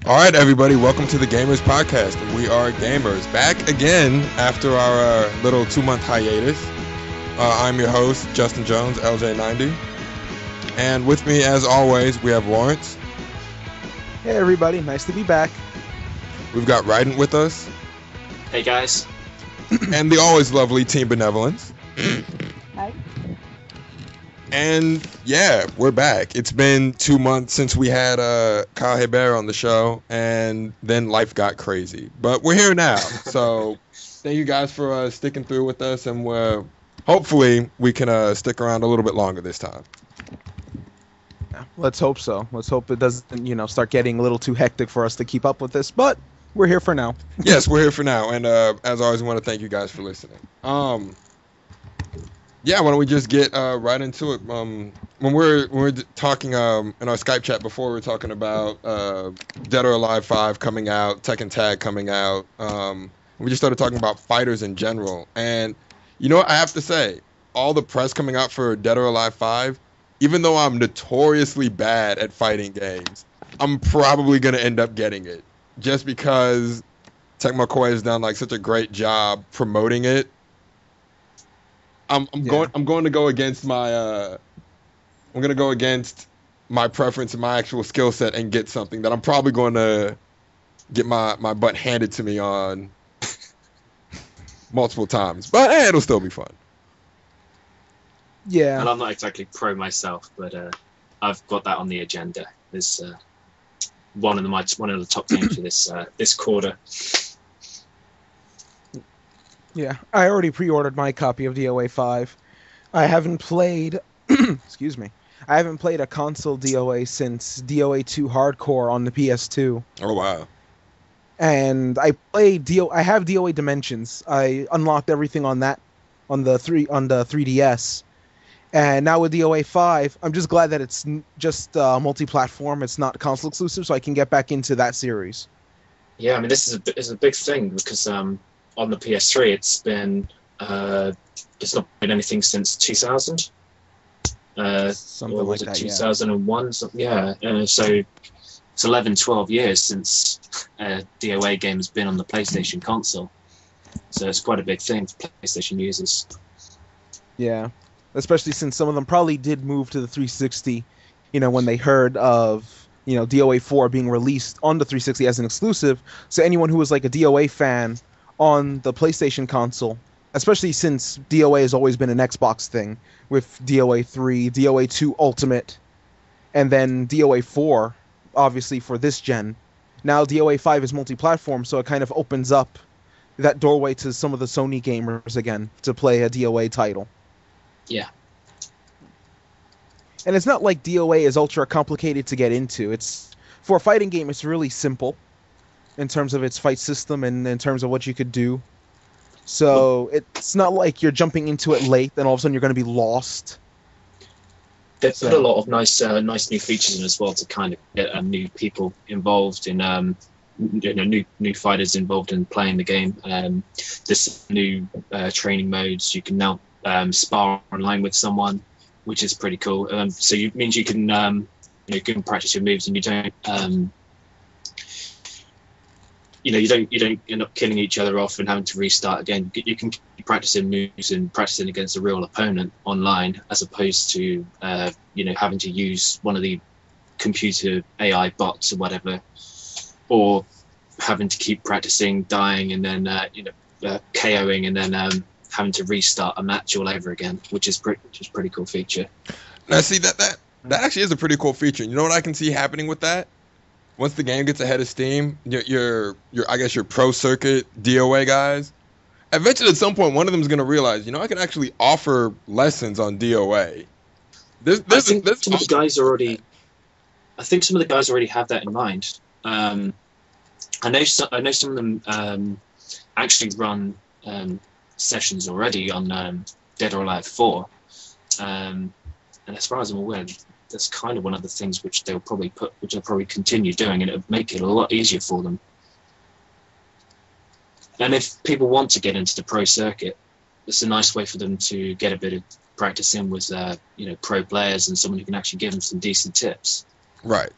All right, everybody, welcome to the Gamers Podcast. We are Gamers, back again after our little 2-month hiatus. I'm your host, Justin Jones, LJ90. And with me, as always, we have Lawrence. Hey, everybody. Nice to be back. We've got Ryden with us. Hey, guys. And the always lovely Team Benevolence. Hi. And yeah, we're back. It's been 2 months since we had Kyle Hebert on the show, and then life got crazy. But we're here now, so thank you guys for sticking through with us, and hopefully we can stick around a little bit longer this time. Yeah, let's hope so. Let's hope it doesn't, start getting a little too hectic for us to keep up with this. But we're here for now. Yes, we're here for now, and as always, we want to thank you guys for listening. Yeah, why don't we just get right into it? When we're talking in our Skype chat before, we were talking about Dead or Alive 5 coming out, Tekken Tag coming out. We just started talking about fighters in general. And you know what I have to say? All the press coming out for Dead or Alive 5, even though I'm notoriously bad at fighting games, I'm probably going to end up getting it. Just because Tecmo Koei has done like such a great job promoting it. I'm going to go against my preference and my actual skill set and get something that I'm probably going to get my butt handed to me on multiple times. But it'll still be fun. Yeah. And I'm not exactly pro myself, but I've got that on the agenda. It's one of the top games for this quarter. Yeah, I already pre-ordered my copy of DOA 5. I haven't played, excuse me, I haven't played a console DOA since DOA 2 Hardcore on the PS2. Oh wow! And I have DOA Dimensions. I unlocked everything on that, on the 3DS. And now with DOA 5, I'm just glad that it's just multi-platform. It's not console exclusive, so I can get back into that series. Yeah, I mean this is a big thing because on the PS3, it's not been anything since 2000. Something or was like it that, 2001? Yeah. So it's 11, 12 years since a DOA game has been on the PlayStation console. So it's quite a big thing for PlayStation users. Yeah, especially since some of them probably did move to the 360, when they heard of, DOA 4 being released on the 360 as an exclusive. So anyone who was like a DOA fan on the PlayStation console, especially since DOA has always been an Xbox thing, with DOA 3, DOA 2 Ultimate, and then DOA 4, obviously for this gen. Now DOA 5 is multi-platform, so it kind of opens up that doorway to some of the Sony gamers again to play a DOA title. Yeah. And it's not like DOA is ultra complicated to get into. It's, for a fighting game, it's really simple in terms of its fight system and in terms of what you could do. So it's not like you're jumping into it late, then all of a sudden you're going to be lost. They've put a lot of nice new features in as well to kind of get new people involved in, new fighters involved in playing the game. There's new training modes. You can now spar online with someone, which is pretty cool. So it means you can practice your moves and you don't. You don't end up killing each other off and having to restart again. You can keep practicing moves and practicing against a real opponent online, as opposed to having to use one of the computer AI bots or whatever, or having to keep practicing dying and then KOing and then having to restart a match all over again, which is pretty cool feature. Now see that actually is a pretty cool feature. You know what I can see happening with that? Once the game gets ahead of steam, your I guess your pro circuit DOA guys, eventually at some point one of them is going to realize, I can actually offer lessons on DOA. I think some of the guys already have that in mind. I know some of them actually run sessions already on Dead or Alive 4, and as far as I'm aware, that's kind of one of the things which they'll probably continue doing, and it'll make it a lot easier for them. And if people want to get into the pro circuit, it's a nice way for them to get a bit of practice in with pro players and someone who can actually give them some decent tips. Right.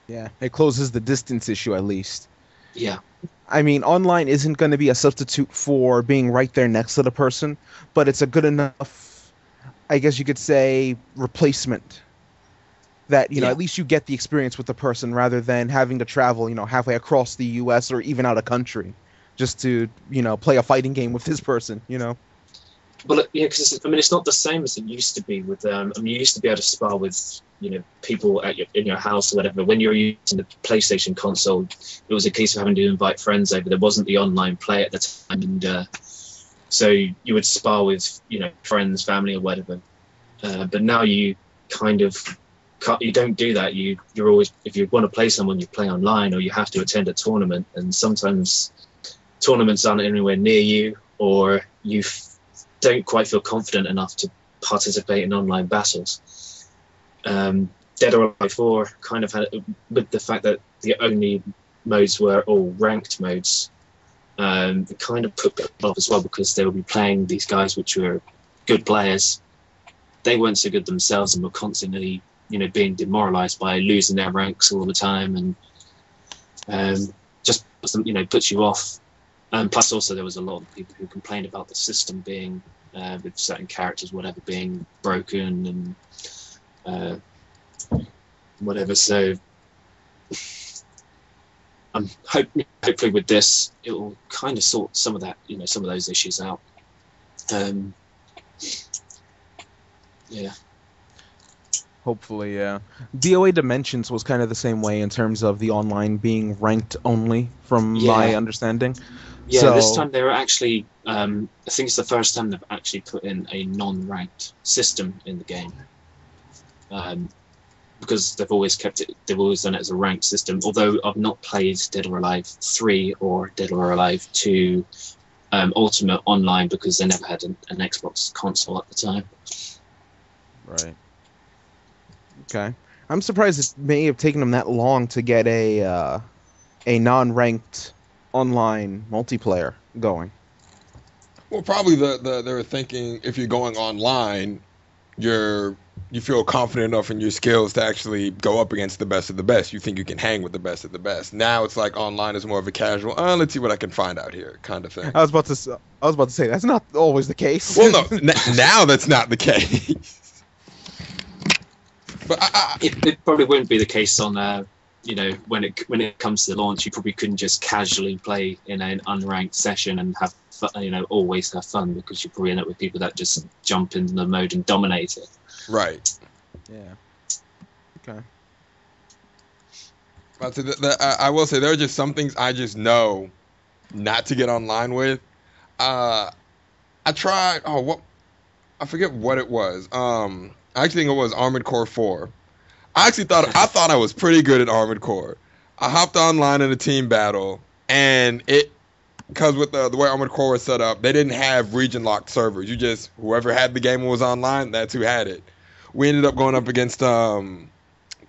Yeah, it closes the distance issue at least. Yeah. I mean, online isn't going to be a substitute for being right there next to the person, but it's a good enough, I guess you could say, replacement that, Yeah. at least you get the experience with the person rather than having to travel, halfway across the US or even out of country just to, play a fighting game with this person. Well, yeah, because I mean, it's not the same as it used to be. With I mean, you used to be able to spar with people in your house or whatever. When you were using the PlayStation console, it was a case of having to invite friends over. There wasn't the online play at the time, and so you would spar with friends, family, or whatever. But now you kind of you don't do that. You're always, if you want to play someone, you play online, or you have to attend a tournament, and sometimes tournaments aren't anywhere near you, or you don't quite feel confident enough to participate in online battles. Dead or Alive 4 kind of had, with the fact that the only modes were all ranked modes, it kind of put people off as well, because they would be playing these guys which were good players. They weren't so good themselves and were constantly being demoralized by losing their ranks all the time, and just puts you off. And plus also there was a lot of people who complained about the system being with certain characters, whatever, being broken and whatever. So I'm hopefully with this it will kind of sort some of that, some of those issues out. Yeah. Hopefully, yeah. DOA Dimensions was kind of the same way in terms of the online being ranked only, from my understanding. Yeah, so, this time they were actually, I think it's the first time they've actually put in a non-ranked system in the game. Because they've always done it as a ranked system. Although I've not played Dead or Alive 3 or Dead or Alive 2 Ultimate online, because they never had an Xbox console at the time. Right. Okay. I'm surprised it may have taken them that long to get a non-ranked online multiplayer going. Well, probably they were thinking if you're going online, you feel confident enough in your skills to actually go up against the best of the best. You think you can hang with the best of the best. Now it's like online is more of a casual, let's see what I can find out here kind of thing. I was about to say that's not always the case. Well, no, now that's not the case. But it probably wouldn't be the case on when it comes to the launch. You probably couldn't just casually play in an unranked session and have always have fun, because you probably end up with people that just jump into the mode and dominate it. Right. Yeah. Okay. But I will say there are just some things I just know not to get online with. I tried. I forget what it was. I actually think it was Armored Core 4. I thought I was pretty good at Armored Core. I hopped online in a team battle, and because with the way Armored Core was set up, they didn't have region-locked servers. Whoever had the game and was online, that's who had it. We ended up going up against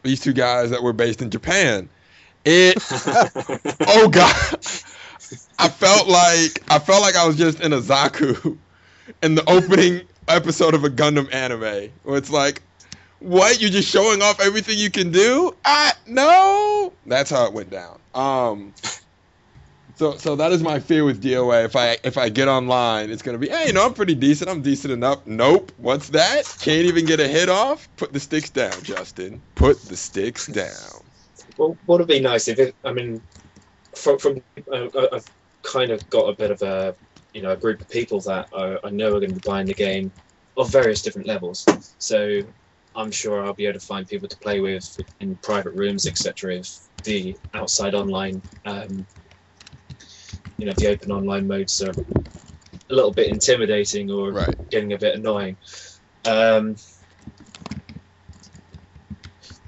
these two guys that were based in Japan. Oh God, I felt like I was just in a Zaku in the opening episode of a Gundam anime, where it's like, what? You're just showing off everything you can do? No. That's how it went down. So that is my fear with DOA. If I get online, it's gonna be, hey, I'm pretty decent. I'm decent enough. Nope. What's that? Can't even get a hit off. Put the sticks down, Justin. Put the sticks down. Well, what would be nice if it? I mean, I've kind of got a bit of a group of people that I know are going to be buying the game of various different levels. So I'm sure I'll be able to find people to play with in private rooms, etc. If the outside online, the open online modes are a little bit intimidating or getting a bit annoying. The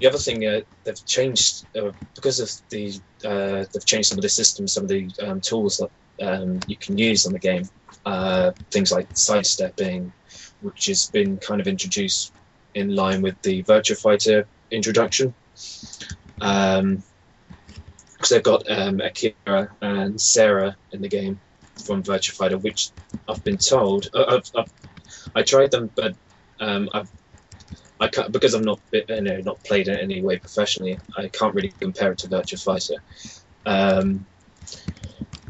other thing they've changed because of they've changed some of the systems, some of the tools that you can use on the game. Things like sidestepping, which has been kind of introduced in line with the Virtua Fighter introduction. Because they've got Akira and Sarah in the game from Virtua Fighter, which I've been told I tried them, but I can't, because I'm not not played it any way professionally. I can't really compare it to Virtua Fighter.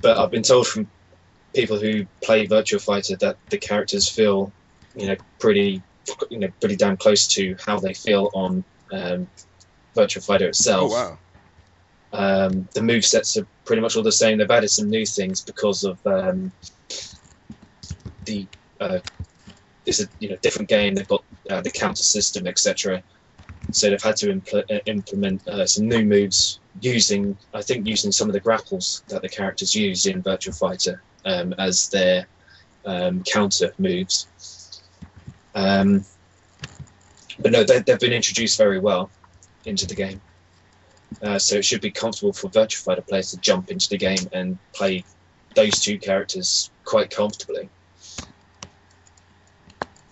But I've been told from people who play Virtua Fighter that the characters feel, pretty damn close to how they feel on Virtua Fighter itself. Oh wow. The movesets are pretty much all the same. They've added some new things because of it's a different game. They've got the counter system, etc. So they've had to implement some new moves using some of the grapples that the characters use in Virtua Fighter as their counter moves. But no, they've been introduced very well into the game. So it should be comfortable for Virtua Fighter players to jump into the game and play those two characters quite comfortably.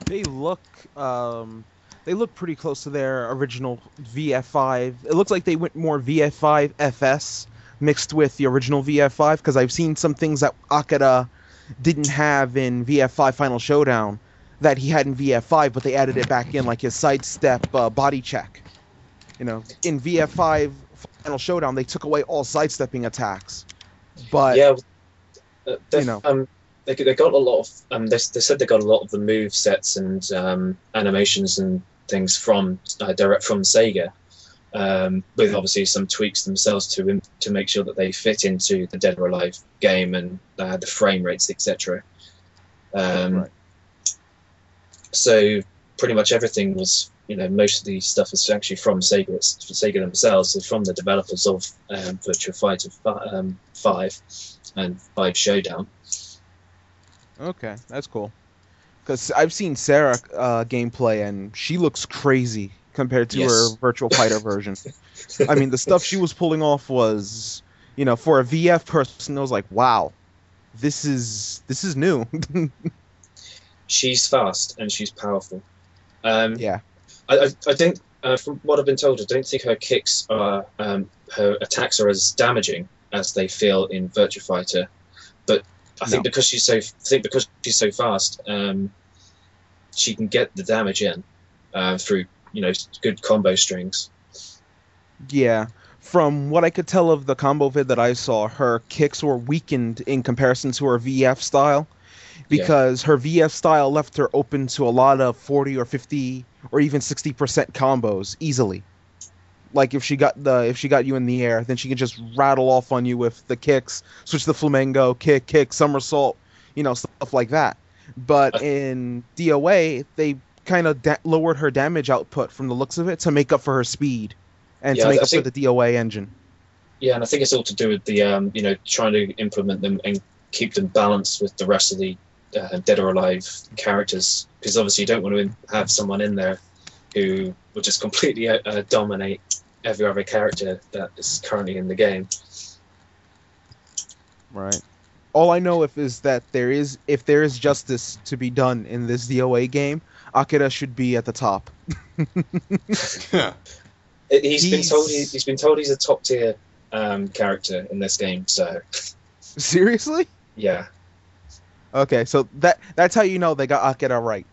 They look pretty close to their original VF5. It looks like they went more VF5 FS mixed with the original VF5, because I've seen some things that Akira didn't have in VF5 Final Showdown that he had in VF5, but they added it back in, like his sidestep body check. In VF5 Final Showdown, they took away all sidestepping attacks. But yeah, they got a lot of. They said they got a lot of the move sets and animations and things from direct from Sega, with obviously some tweaks themselves to make sure that they fit into the Dead or Alive game and the frame rates, etc. Right. So pretty much everything was, most of the stuff is actually from Sega themselves, so from the developers of Virtua Fighter 5 and 5 Showdown. Okay, that's cool. Because I've seen Sarah gameplay, and she looks crazy compared to her Virtual Fighter version. I mean, the stuff she was pulling off was, for a VF person, I was like, wow, this is new. She's fast and she's powerful. Yeah. I think, from what I've been told, I don't think her kicks are, her attacks are as damaging as they feel in Virtua Fighter, but I think because she's so fast, she can get the damage in through good combo strings. Yeah. From what I could tell of the combo vid that I saw, her kicks were weakened in comparison to her VF style, because her VF style left her open to a lot of 40 or 50 or even 60% combos easily. Like if she got you in the air, then she could just rattle off on you with the kicks, switch the flamenco, kick, somersault, stuff like that. But in DOA, they kind of lowered her damage output from the looks of it to make up for her speed and to make up for the DOA engine. Yeah, and I think it's all to do with the trying to implement them and keep them balanced with the rest of the Dead or Alive characters, because obviously you don't want to have someone in there who will just completely dominate every other character that is currently in the game. Right. All I know is that if there is justice to be done in this DOA game, Akira should be at the top. Yeah. He's been told he's a top tier character in this game. So seriously? Yeah. Okay, so that's how you know they got Akira right.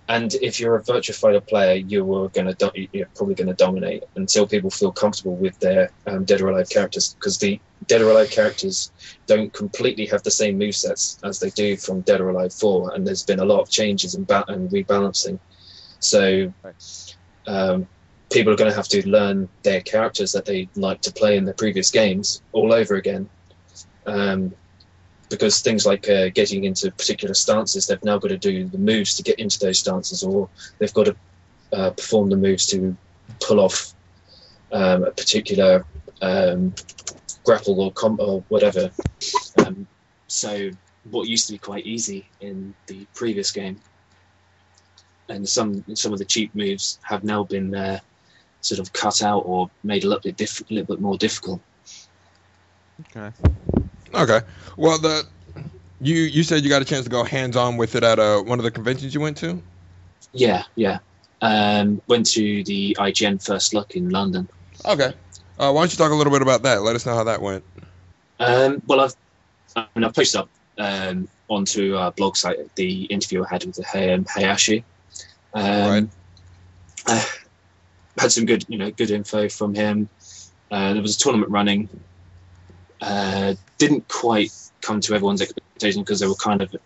And if you're a Virtua Fighter player, you're probably going to dominate until people feel comfortable with their Dead or Alive characters, because the Dead or Alive characters don't completely have the same movesets as they do from Dead or Alive 4, and there's been a lot of changes and rebalancing. So people are going to have to learn their characters that they like to play in the previous games all over again. Because things like getting into particular stances, they've now got to do the moves to get into those stances, or they've got to perform the moves to pull off a particular grapple or combo or whatever. So what used to be quite easy in the previous game, and some of the cheap moves have now been sort of cut out or made a little bit more difficult. Okay. Well, you said you got a chance to go hands-on with it at one of the conventions you went to? Yeah. Went to the IGN First Look in London. Okay. Why don't you talk a little bit about that? Let us know how that went. Well, I've posted up onto our blog site the interview I had with Hayashi. Right. Had some good, good info from him. There was a tournament running. Didn't quite come to everyone's expectation because there were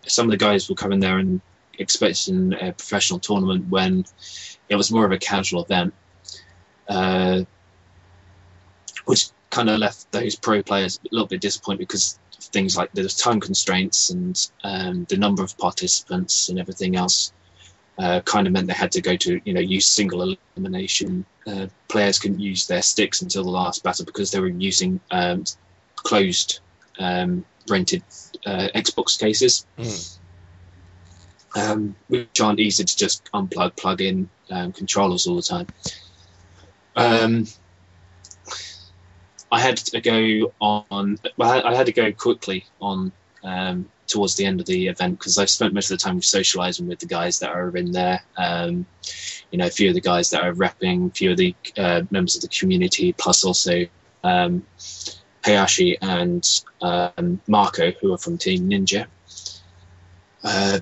some of the guys were coming there and expecting a professional tournament when it was more of a casual event, which kind of left those pro players a little bit disappointed because of things like there's time constraints and the number of participants and everything else. Kind of meant they had to go to use single elimination. Players couldn't use their sticks until the last battle because they were using closed rented Xbox cases, which aren't easy to just unplug, plug in controllers all the time. I had to go on. Well, I had to go quickly on towards the end of the event because I spent most of the time socialising with the guys that are in there. A few of the guys that are repping, a few of the members of the community, plus also Hayashi and Marco, who are from Team Ninja. I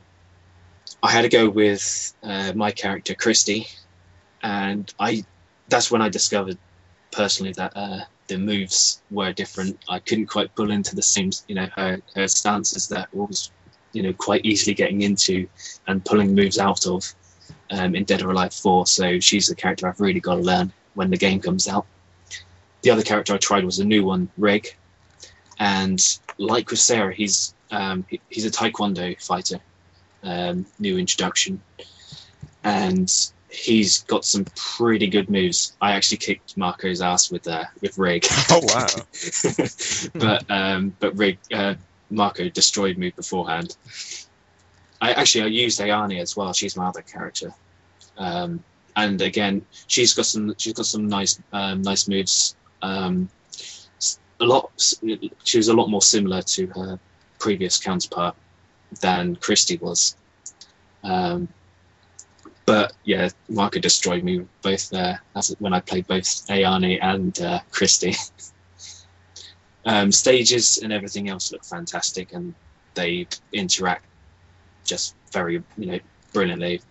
had to go with my character Christy, and that's when I discovered personally that the moves were different. I couldn't quite pull into the same, her stances that I was, quite easily getting into and pulling moves out of in Dead or Alive 4. So she's the character I've really got to learn when the game comes out. The other character I tried was a new one, Rig, and like with Sarah, he's a Taekwondo fighter, new introduction, and he's got some pretty good moves. I actually kicked Marco's ass with Rig. Oh wow! but Rig, Marco destroyed me beforehand. I used Ayane as well. She's my other character, and again, she's got some nice moves. She was a lot more similar to her previous counterpart than Christy was. But yeah, Marco destroyed me both there when I played both Ayane and Christy. Stages and everything else look fantastic, and they interact just very, brilliantly.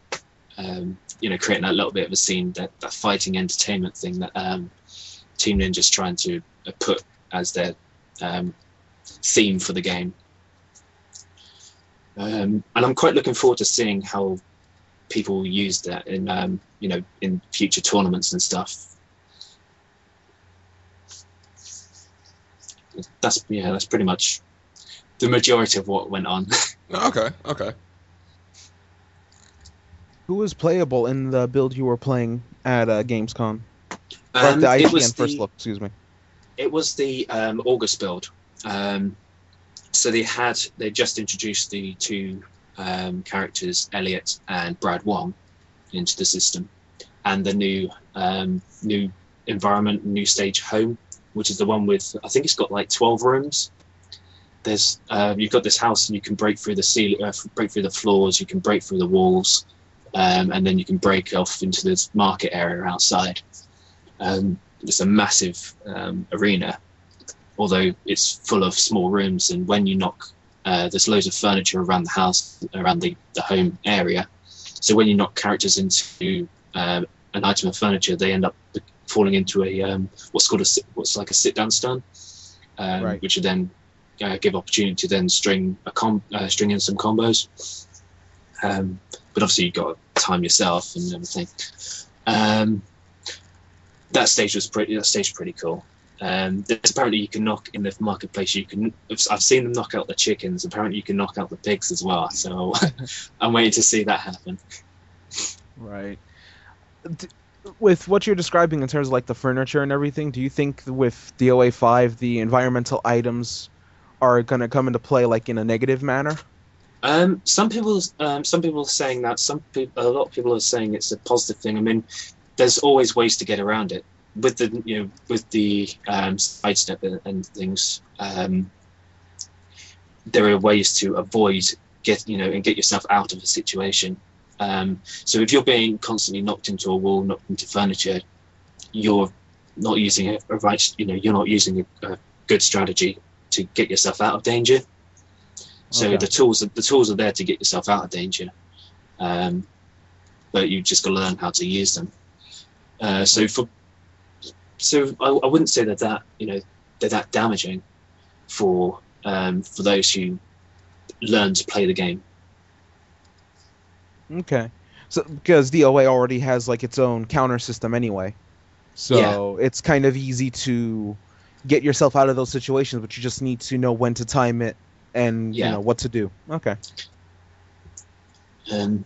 Creating that little bit of a scene, that fighting entertainment thing that Team Ninja's trying to put as their theme for the game. And I'm quite looking forward to seeing how people use that in in future tournaments and stuff. That's pretty much the majority of what went on. Okay. Who was playable in the build you were playing at Gamescom? Or at the IGN first look, excuse me. It was the August build. So they just introduced the two characters, Elliot and Brad Wong, into the system, and the new environment, new stage Home, which is the one with, I think it's got like 12 rooms. There's you've got this house and you can break through the ceiling, break through the floors, you can break through the walls, and then you can break off into this market area outside. It's a massive arena, although it's full of small rooms, and when you knock, there's loads of furniture around the house, around the home area. So when you knock characters into an item of furniture, they end up falling into a what's like a sit-down stun, right. Which would then give opportunity to then string in some combos. But obviously you've got to time yourself and everything. That stage was pretty cool. There's apparently you can knock in the marketplace. I've seen them knock out the chickens. Apparently you can knock out the pigs as well. So I'm waiting to see that happen. Right. With what you're describing in terms of like the furniture and everything, do you think with DOA 5 the environmental items are going to come into play like in a negative manner? Some people are saying that. A lot of people are saying it's a positive thing. I mean, there's always ways to get around it. With the sidestep and things, there are ways to avoid get yourself out of a situation. So if you're being constantly knocked into a wall, knocked into furniture, you're not using you're not using a good strategy to get yourself out of danger. So Okay. the tools are there to get yourself out of danger, but you just got to learn how to use them. So I wouldn't say that they're that damaging for those who learn to play the game. Okay. So because DOA already has like its own counter system anyway. So it's kind of easy to get yourself out of those situations, but you just need to know when to time it and you know what to do. Okay. And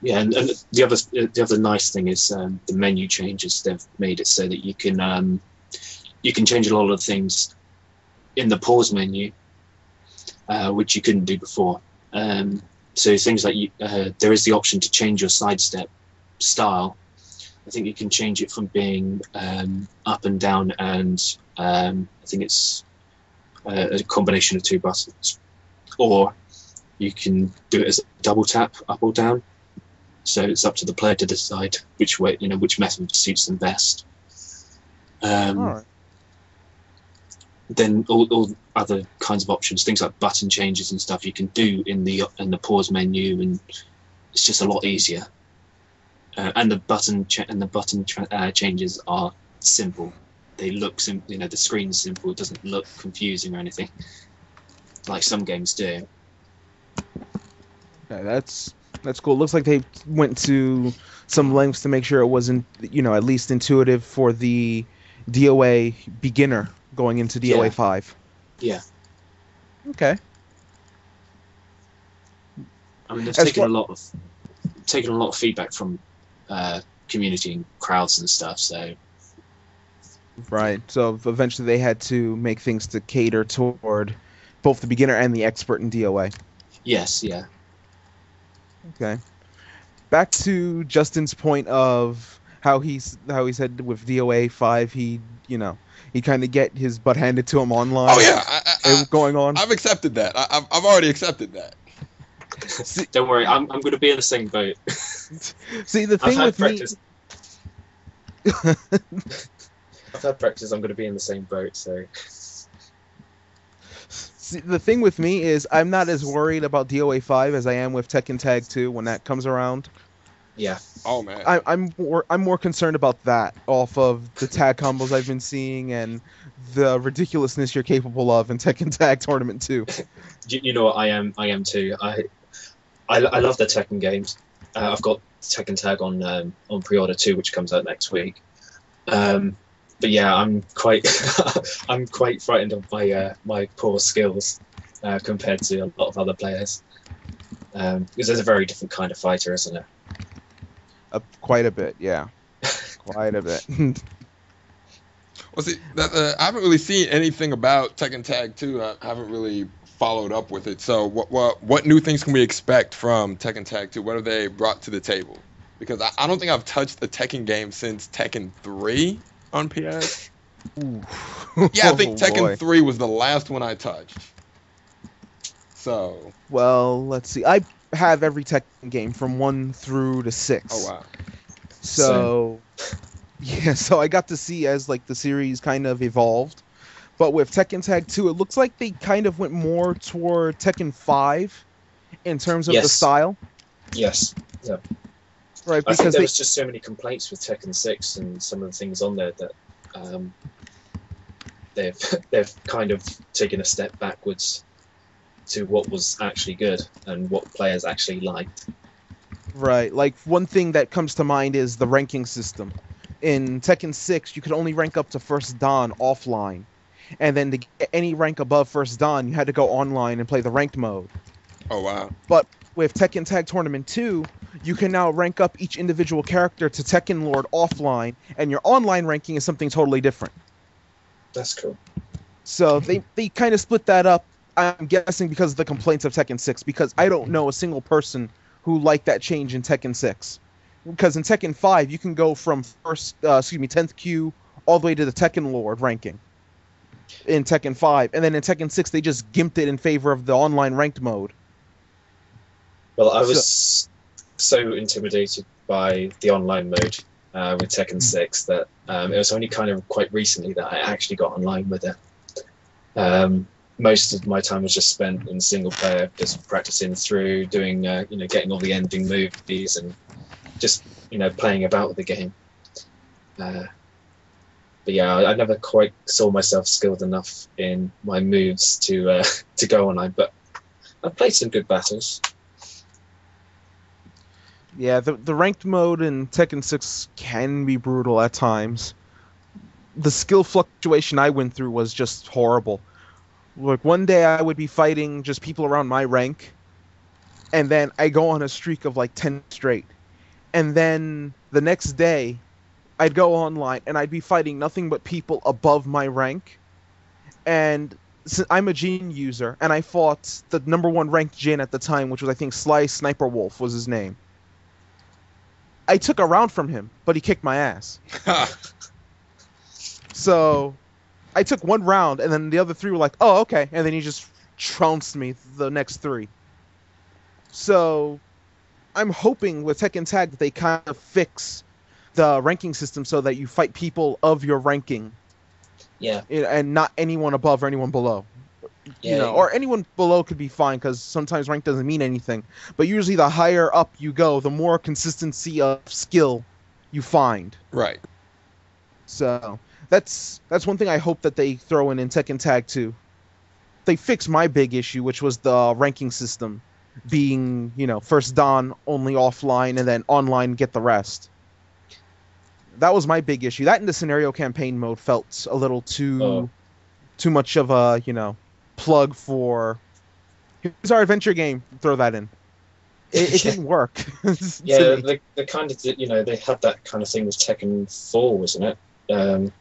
the other nice thing is the menu changes. They've made it so that you can change a lot of things in the pause menu, which you couldn't do before. So things like there is the option to change your sidestep style. I think you can change it from being up and down, and I think it's a combination of two buttons, or you can do it as a double tap, up or down. So it's up to the player to decide which way, which method suits them best. Right. Then all other kinds of options, things like button changes and stuff, you can do in the pause menu, and it's just a lot easier. And the button changes are simple. They look simple. The screen's simple. It doesn't look confusing or anything, like some games do. Okay, that's cool. Looks like they went to some lengths to make sure it wasn't, at least intuitive for the DOA beginner going into DOA 5. Yeah. Okay. I mean, they've taken a lot of feedback from community and crowds and stuff. So. Right. So eventually they had to make things to cater toward both the beginner and the expert in DOA. Yes. Yeah. Okay. Back to Justin's point of how he said with DOA 5 he kind of get his butt handed to him online. Oh yeah, going on. I've accepted that. I've already accepted that. See, don't worry, I'm going to be in the same boat. See, the thing with practice. I've had practice. I'm going to be in the same boat. So. See, the thing with me is I'm not as worried about DOA 5 as I am with Tekken Tag 2 when that comes around. Yeah. Oh man. I'm more concerned about that off of the tag combos I've been seeing and the ridiculousness you're capable of in Tekken Tag Tournament 2. You know what, I am too. I love the Tekken games. I've got Tekken Tag on pre-order too, which comes out next week. But yeah, I'm quite I'm quite frightened of my poor skills compared to a lot of other players. Because there's a very different kind of fighter, isn't it? Quite a bit, yeah. Quite a bit. Well, see, I haven't really seen anything about Tekken Tag 2. I haven't really followed up with it. So what new things can we expect from Tekken Tag 2? What have they brought to the table? Because I don't think I've touched a Tekken game since Tekken 3 on PS. Yeah, I think Tekken 3 was the last one I touched. So. Well, let's see. I have every Tekken game from 1 through to 6. Oh wow. So yeah, so I got to see as like the series kind of evolved. But with Tekken Tag 2, it looks like they kind of went more toward Tekken 5 in terms of the style. Yes. Yeah. Right, because I think there was just so many complaints with Tekken 6 and some of the things on there that they've kind of taken a step backwards to what was actually good and what players actually liked. Right, like one thing that comes to mind is the ranking system. In Tekken 6, you could only rank up to First Dan offline. And then to get any rank above First Dan, you had to go online and play the ranked mode. Oh wow. But with Tekken Tag Tournament 2, you can now rank up each individual character to Tekken Lord offline, and your online ranking is something totally different. That's cool. So they kind of split that up, I'm guessing because of the complaints of Tekken 6, because I don't know a single person who liked that change in Tekken 6. Because in Tekken 5, you can go from 10th Q all the way to the Tekken Lord ranking in Tekken 5. And then in Tekken 6, they just gimped it in favor of the online ranked mode. Well, I was so intimidated by the online mode with Tekken 6 that it was only kind of quite recently that I actually got online with it. Most of my time was just spent in single player, just practicing through, doing, getting all the ending moves and just playing about with the game. But yeah, I never quite saw myself skilled enough in my moves to go online. But I've played some good battles. Yeah, the ranked mode in Tekken 6 can be brutal at times. The skill fluctuation I went through was just horrible. Like, one day I would be fighting just people around my rank, and then I go on a streak of like 10 straight. And then the next day, I'd go online and I'd be fighting nothing but people above my rank. And I'm a Jin user, and I fought the #1 ranked Jin at the time, which was, I think, Sly Sniper Wolf was his name. I took a round from him, but he kicked my ass. So I took one round, and then the other 3 were like, oh, okay. And then he just trounced me the next 3. So I'm hoping with Tekken Tag that they kind of fix the ranking system so that you fight people of your ranking. Yeah. And not anyone above or anyone below. Yeah, Or anyone below could be fine, because sometimes rank doesn't mean anything. But usually the higher up you go, the more consistency of skill you find. Right. So that's one thing I hope that they throw in Tekken Tag 2. They fix my big issue, which was the ranking system being, first Dan only offline, and then online get the rest. That was my big issue. That and the scenario campaign mode felt a little too much of a, plug for, here's our adventure game, throw that in. It didn't work. Yeah, they kind of did, they had that kind of thing with Tekken 4, wasn't it?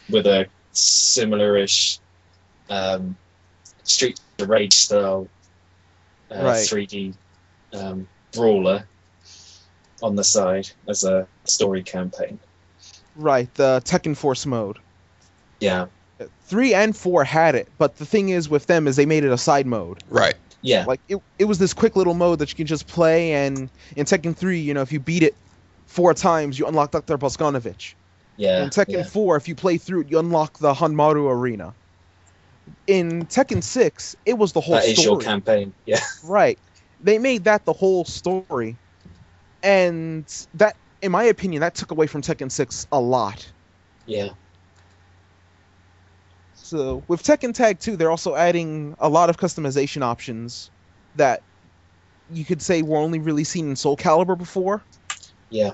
With a similar-ish Street of Rage style Right. 3D brawler on the side as a story campaign. Right, the Tekken Force mode. Yeah. 3 and 4 had it, but the thing is with them is they made it a side mode. Right. Yeah. Like, it was this quick little mode that you can just play, and in Tekken 3, if you beat it 4 times, you unlock Dr. Boskanovich. Yeah. In Tekken 4, if you play through it, you unlock the Hanmaru Arena. In Tekken 6, it was the whole story. That is your campaign, yeah. Right. They made that the whole story. And that, in my opinion, that took away from Tekken 6 a lot. Yeah. So, with Tekken Tag 2, they're also adding a lot of customization options that you could say were only really seen in Soul Calibur before. Yeah.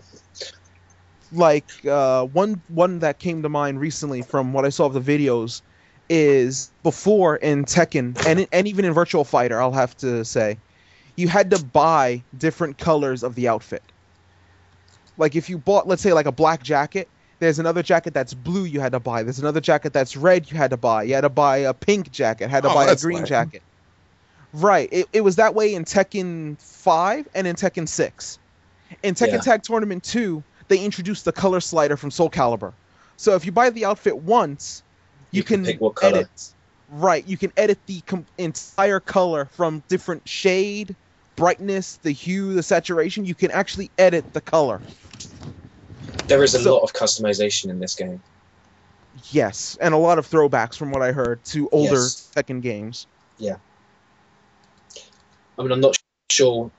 Like, one that came to mind recently from what I saw of the videos is before in Tekken, and even in Virtual Fighter, I'll have to say, you had to buy different colors of the outfit. Like, if you bought, let's say, like a black jacket, there's another jacket that's blue you had to buy. There's another jacket that's red you had to buy. You had to buy a pink jacket, had to buy a green jacket. Right. It was that way in Tekken 5 and in Tekken 6. In Tekken Tag Tournament 2, they introduced the color slider from Soul Calibur. So if you buy the outfit once, you can pick what color. edit. Right. You can edit the entire color from different shade, brightness, the hue, the saturation. You can actually edit the color. There is a lot of customization in this game. Yes, and a lot of throwbacks from what I heard to older Tekken games. Yeah. I mean, I'm not sure,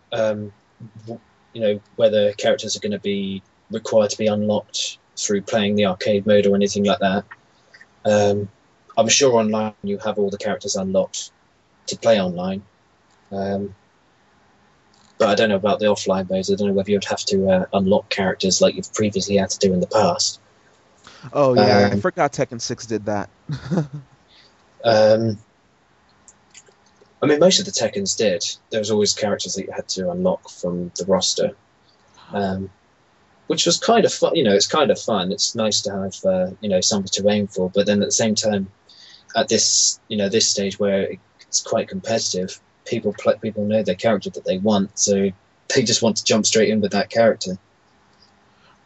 whether characters are going to be required to be unlocked through playing the arcade mode or anything like that. I'm sure online you have all the characters unlocked to play online. But I don't know about the offline modes. I don't know whether you'd have to unlock characters like you've previously had to do in the past. Oh, yeah, I forgot Tekken 6 did that. I mean, most of the Tekkens did. There was always characters that you had to unlock from the roster, which was kind of fun. It's kind of fun. It's nice to have, something to aim for. But then at the same time, at this, this stage where it's quite competitive, people know their character that they want, so they just want to jump straight in with that character.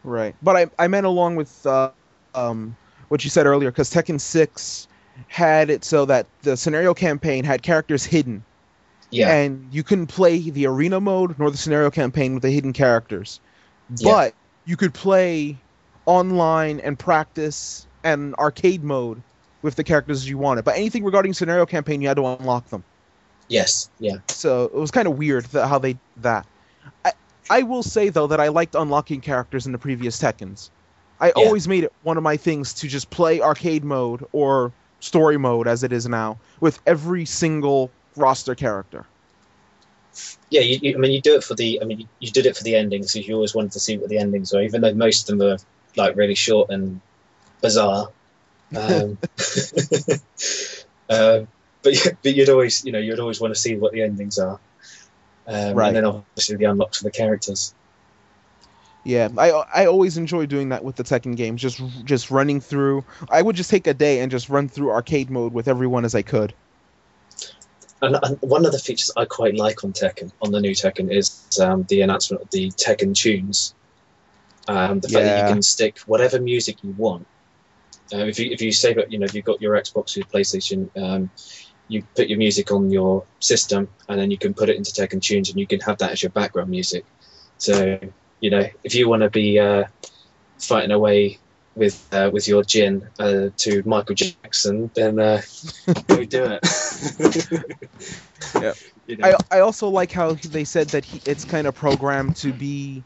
Right. But I meant along with what you said earlier, because Tekken 6 had it so that the scenario campaign had characters hidden. Yeah. And you couldn't play the arena mode nor the scenario campaign with the hidden characters. But you could play online and practice and arcade mode with the characters you wanted. But anything regarding scenario campaign, you had to unlock them. Yes, yeah. So it was kind of weird how they did that. I will say though that I liked unlocking characters in the previous Tekkens. I Yeah. always made it one of my things to just play arcade mode or story mode as it is now with every single roster character. Yeah, I mean, you do it for the. I mean, you did it for the endings because you always wanted to see what the endings were, even though most of them are like really short and bizarre. Um, but you'd always, you'd always want to see what the endings are, Right. and then obviously the unlocks for the characters. Yeah, I always enjoy doing that with the Tekken games. Just running through. I would just take a day and just run through arcade mode with everyone as I could. And one of the features I quite like on Tekken, on the new Tekken, is the announcement of the Tekken tunes. The fact that you can stick whatever music you want. If you save it, if you've got your Xbox or your PlayStation, you put your music on your system, and then you can put it into Tekken tunes, and you can have that as your background music. So, if you want to be fighting away with your Jin to Michael Jackson, then go do it. Yeah. I also like how they said that it's kind of programmed to be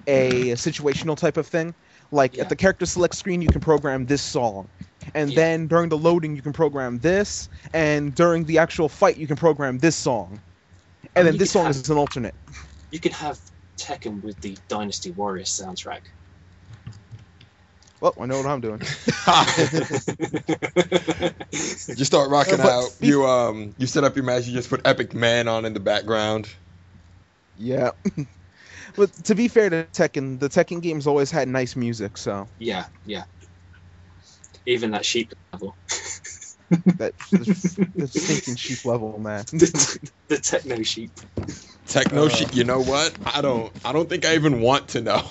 a situational type of thing. Like at the character select screen, you can program this song, and then during the loading, you can program this, and during the actual fight, you can program this song, and then this song is an alternate. You could have Tekken with the Dynasty Warriors soundtrack. Well, I know what I'm doing. You start rocking out. You set up your match. You just put Epic Man on in the background. Yeah. But to be fair to Tekken, the Tekken games always had nice music, so. Yeah. Even that sheep level. the stinking sheep level, man. The techno sheep. Techno sheep. You know what? I don't think I even want to know.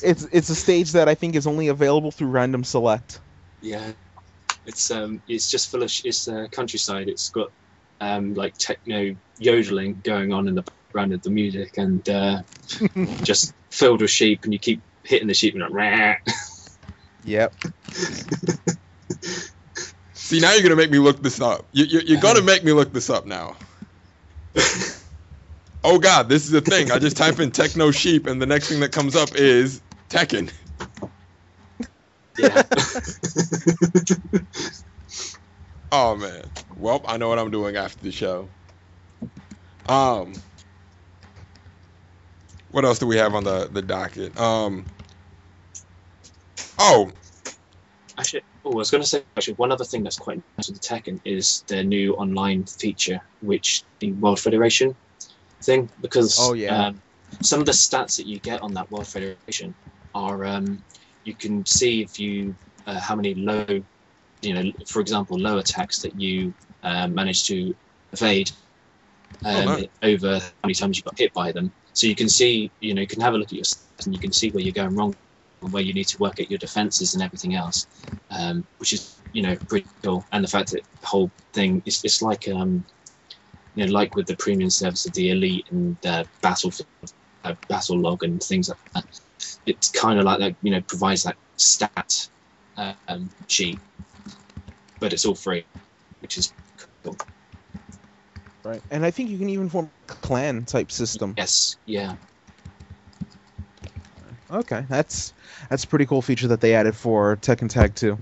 It's a stage that I think is only available through random select. Yeah, it's just full of it's countryside. It's got like techno yodeling going on in the background of the music, and just filled with sheep, and you keep hitting the sheep and like, Yep. See, now you're gonna make me look this up. You're gonna make me look this up now. Oh God, this is a thing. I just type in techno sheep, and the next thing that comes up is Tekken. Yeah. Oh man. Well, I know what I'm doing after the show. What else do we have on the docket? I was going to say, one other thing that's quite nice with the Tekken is their new online feature, which the World Federation thing, because some of the stats that you get on that World Federation are, you can see if you how many low, for example, low attacks that you managed to evade over how many times you got hit by them. So you can see, you can have a look at your stats and you can see where you're going wrong and where you need to work at your defenses and everything else, which is pretty cool. And the fact that the whole thing is it's like like with the premium service of the Elite and battle log and things like that. It's kind of like that, provides that stat sheet, but it's all free, which is cool. Right, and I think you can even form a clan type system. Yes, yeah. Okay, that's a pretty cool feature that they added for Tekken Tag 2.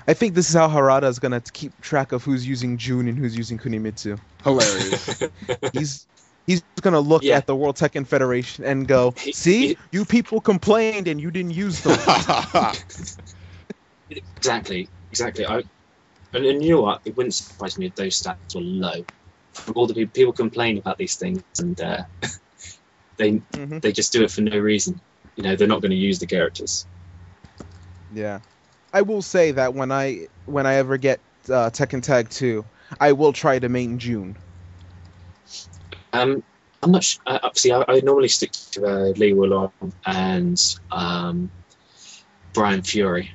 I think this is how Harada is gonna keep track of who's using Jun and who's using Kunimitsu. Hilarious. He's gonna look at the World Tekken Federation and go, "See, you people complained and you didn't use them." Exactly. And you know what? It wouldn't surprise me if those stats were low. All the people complain about these things, and they just do it for no reason. They're not going to use the characters. Yeah, I will say that when I ever get Tekken Tag 2, I will try to main Jun. I'm not sure. See, I normally stick to Lee Wulong and Brian Fury.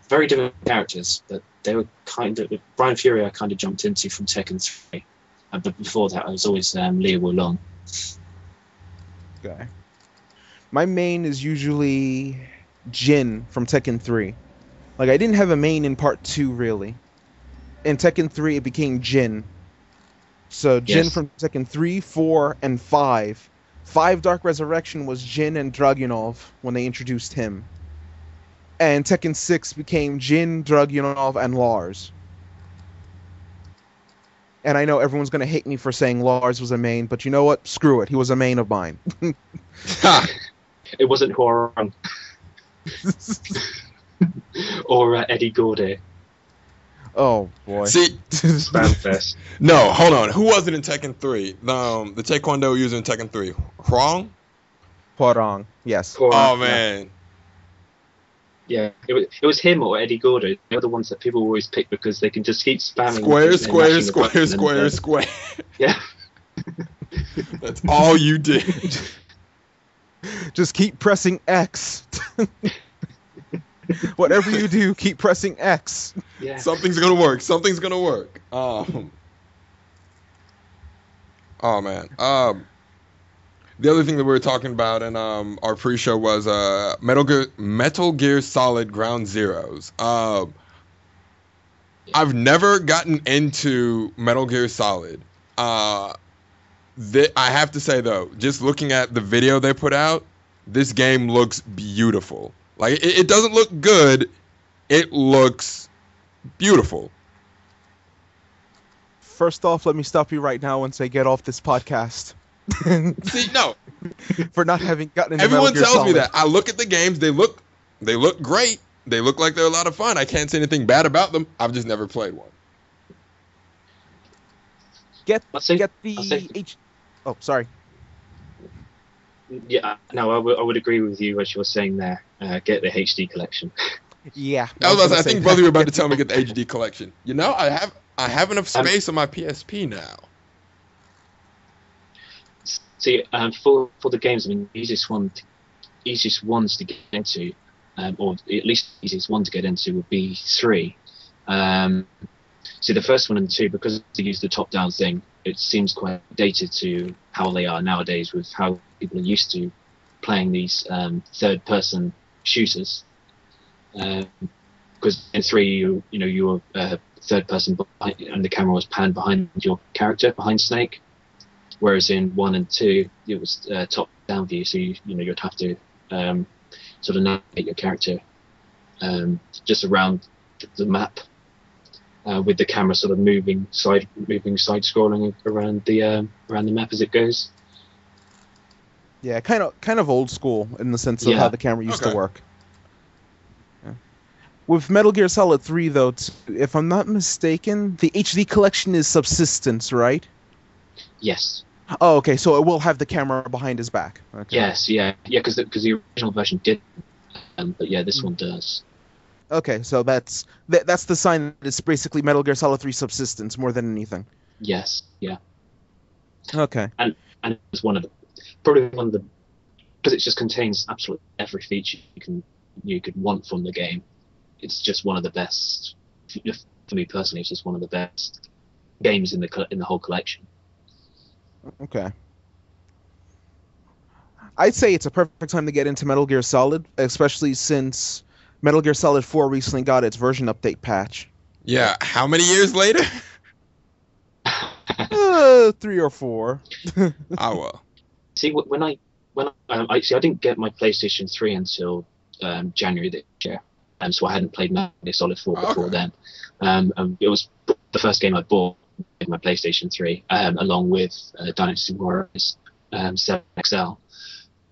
Very different characters, but they were kind of Brian Fury. I kind of jumped into from Tekken 3, but before that, I was always Lee Wulong. Okay. My main is usually Jin from Tekken 3. Like, I didn't have a main in part 2, really. In Tekken 3, it became Jin. So Jin Yes. from Tekken 3, 4, and 5. 5 Dark Resurrection was Jin and Dragunov when they introduced him. And Tekken 6 became Jin, Dragunov, and Lars. And I know everyone's going to hate me for saying Lars was a main, but you know what? Screw it. He was a main of mine. Ha! It wasn't Huarong or Eddie Gordo. Oh, boy. See, Spamfest. no, hold on. Who was it in Tekken 3? The Taekwondo user in Tekken 3. Wrong? Huarong, yes. Oh, man. Yeah, it was him or Eddie Gordo. They're the ones that people always pick because they can just keep spamming. Square, and square, mashing the square, button square, and, square. Yeah. That's all you did. Just keep pressing X. Whatever you do, keep pressing X. Yeah. Something's gonna work. Something's gonna work. Oh man. The other thing that we were talking about in our pre-show was Metal Gear Solid Ground Zeroes. I've never gotten into Metal Gear Solid. I have to say though, just looking at the video they put out, this game looks beautiful. Like it doesn't look good, it looks beautiful. First off, let me stop you right now and say get off this podcast. See, no. For not having gotten into Everyone Metal Gear tells me Solid. that. I look at the games, they look great. They look like they're a lot of fun. I can't say anything bad about them. I've just never played one. Get I'll say- the H. Oh, sorry. Yeah, no, I would agree with you what you were saying there. Get the HD collection. Yeah. I think both of you were about to tell me to get the HD collection. You know, I have enough space on my PSP now. See, for the games, I mean, the easiest ones to get into, or at least the easiest one to get into would be 3. See, the first one and 2, because they use the top-down thing, it seems quite dated to how they are nowadays with how people are used to playing these third-person shooters. Because in 3, you were third person behind, and the camera was panned behind your character, behind Snake. Whereas in 1 and 2, it was top-down view, so you'd have to sort of navigate your character just around the map with the camera sort of moving side-scrolling around the map as it goes. Yeah, kind of old school in the sense of Yeah. how the camera used Okay. to work. Yeah. With Metal Gear Solid 3, though, if I'm not mistaken, the HD collection is subsistence, right? Yes. Oh, okay, so it will have the camera behind his back. Okay. Yes. Yeah. Yeah. Because the original version did, but yeah, this one does. Okay, so that's the sign that it's basically Metal Gear Solid 3 subsistence more than anything. Yes. Yeah. Okay. And it's probably one of the because it just contains absolutely every feature you could want from the game. It's just one of the best for me personally. It's just one of the best games in the whole collection. Okay. I'd say it's a perfect time to get into Metal Gear Solid, especially since Metal Gear Solid 4 recently got its version update patch. Yeah, how many years later? 3 or 4. Oh well. See, when I didn't get my PlayStation 3 until January this year, so I hadn't played Metal Gear Solid 4 before then. It was the first game I bought with my PlayStation 3, along with Dynasty Warriors 7XL.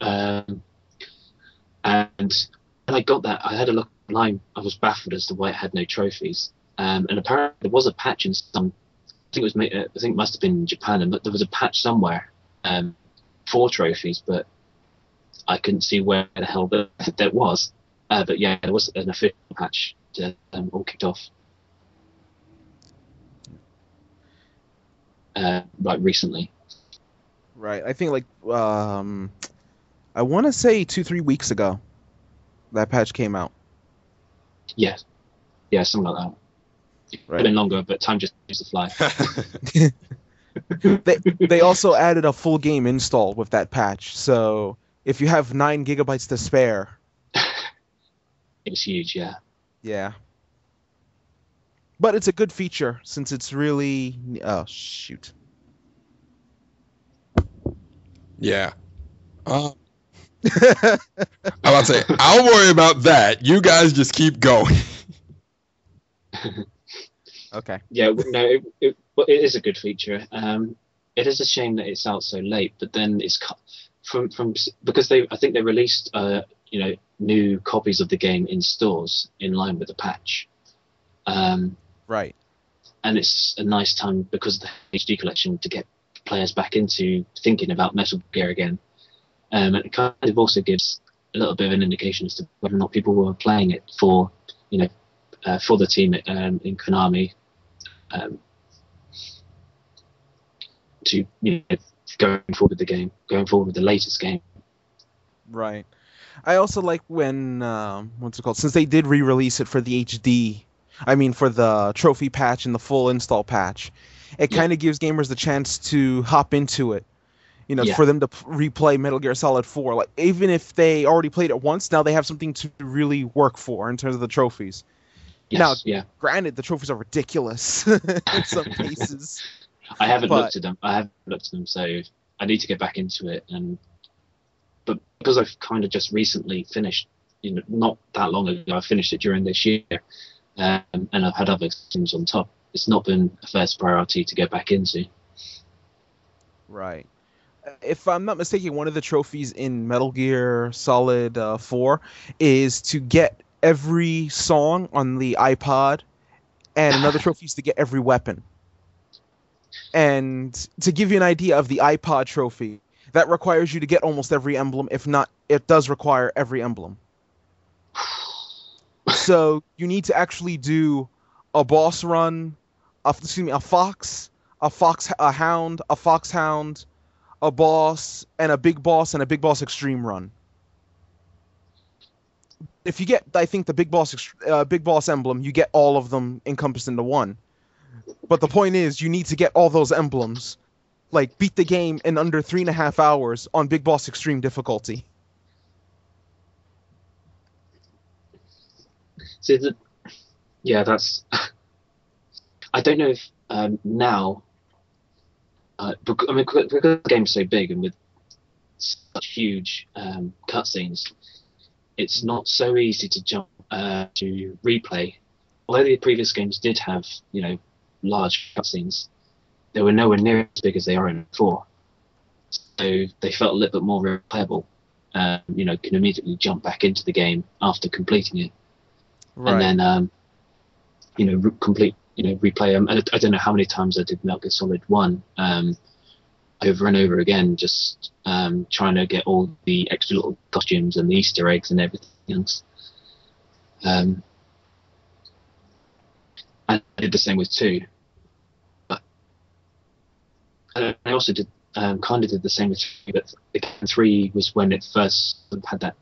And when I got that, I had a look online. I was baffled as to why it had no trophies. And apparently there was a patch in some. I think it must have been in Japan, but there was a patch somewhere for trophies, but I couldn't see where the hell that was. But yeah, there was an official patch that all kicked off. Like recently. Right. I think I want to say 2-3 weeks ago that patch came out. Yeah, something like that. It could Right. have been longer, but time just seems to fly. They also added a full game install with that patch. So if you have 9 gigabytes to spare, It was huge, yeah. yeah. But it's a good feature since it's really oh shoot. Yeah. I'm about to say, I'll worry about that. You guys just keep going. Okay. Yeah, no, well, it is a good feature. It is a shame that it's out so late, but then it's from because I think they released new copies of the game in stores in line with the patch. Right. And it's a nice time because of the HD collection to get players back into thinking about Metal Gear again. And it kind of also gives a little bit of an indication as to whether or not people were playing it for for the team in Konami. To going forward with the game, going forward with the latest game. Right. I also like when what's it called? Since they did re-release it for the HD, I mean for the trophy patch and the full install patch, it Yeah. kind of gives gamers the chance to hop into it. Yeah. For them to replay Metal Gear Solid 4. Like even if they already played it once, now they have something to really work for in terms of the trophies. Yes, Now, yeah. granted, the trophies are ridiculous in some cases. I haven't But- looked at them. So I need to get back into it. But because I've kind of just recently finished, not that long ago, I finished it during this year, and I've had other things on top. It's not been a first priority to get back into. Right. If I'm not mistaken, one of the trophies in Metal Gear Solid 4 is to get every song on the iPod, and another trophy is to get every weapon. And to give you an idea of the iPod trophy, that requires you to get almost every emblem. If not, it does require every emblem. So you need to actually do a boss run, a fox, a hound, a foxhound, a boss, and a big boss extreme run. If you get, I think, the big boss emblem, you get all of them encompassed into one. But the point is, you need to get all those emblems, like beat the game in under 3.5 hours on Big Boss Extreme difficulty. So that's. I don't know if now. Because the game's so big and with such huge cutscenes, it's not so easy to jump to replay. Although the previous games did have, large cutscenes, they were nowhere near as big as they are in 4. So they felt a little bit more replayable. Can immediately jump back into the game after completing it, Right. and then replay them. I don't know how many times I did Metal Gear Solid 1 over and over again, just trying to get all the extra little costumes and the Easter eggs and everything else. And I did the same with 2. But I also did kind of did the same with 3, but 3 was when it first had that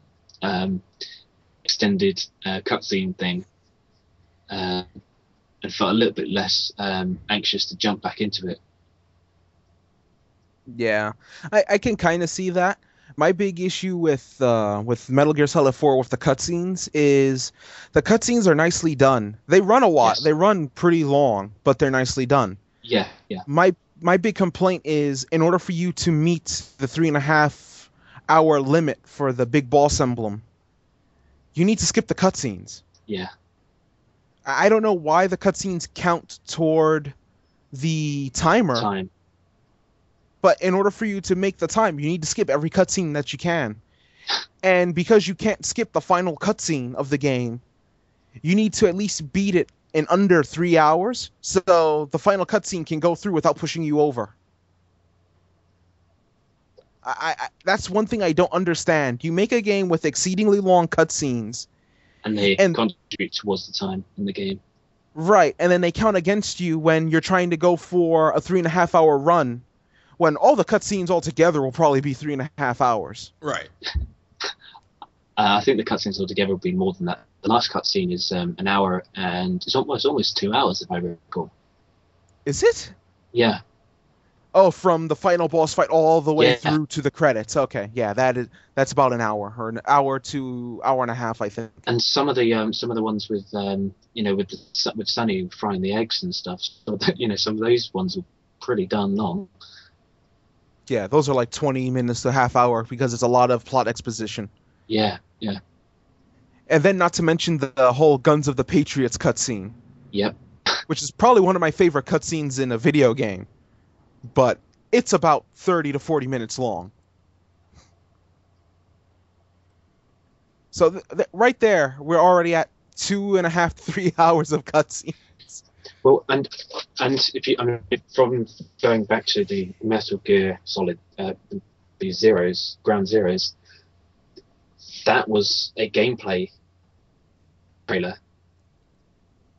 extended cutscene thing. And felt a little bit less anxious to jump back into it. Yeah, I can kind of see that. My big issue with Metal Gear Solid 4 with the cutscenes is the cutscenes are nicely done. They run a lot. Yes. They run pretty long, but they're nicely done. Yeah. My big complaint is in order for you to meet the 3.5 hour limit for the big boss emblem, you need to skip the cutscenes. Yeah. I don't know why the cutscenes count toward the timer. Time. But in order for you to make the time, you need to skip every cutscene that you can. And because you can't skip the final cutscene of the game, you need to at least beat it in under 3 hours, so the final cutscene can go through without pushing you over. I that's one thing I don't understand. You make a game with exceedingly long cutscenes, And they And- contribute towards the time in the game. right? And then they count against you when you're trying to go for a 3.5 hour run, when all the cutscenes altogether will probably be 3.5 hours. Right. I think the cutscenes altogether will be more than that. The last cutscene is an hour, and it's almost 2 hours if I recall. Is it? Yeah. Oh, from the final boss fight all the way Yeah. through to the credits. Okay, yeah, that's about an hour or an hour to hour and a half, I think. And some of the ones with with Sunny frying the eggs and stuff. So some of those ones are pretty darn long. Yeah, those are like 20 minutes to a half hour because it's a lot of plot exposition. Yeah, yeah, And then not to mention the whole Guns of the Patriots cutscene, yep. which is probably one of my favorite cutscenes in a video game. But it's about 30 to 40 minutes long. So right there, we're already at 2.5 to 3 hours of cutscene. Well, and if you, I mean, from going back to the Metal Gear Solid, the Zeros, Ground Zeroes, that was a gameplay trailer.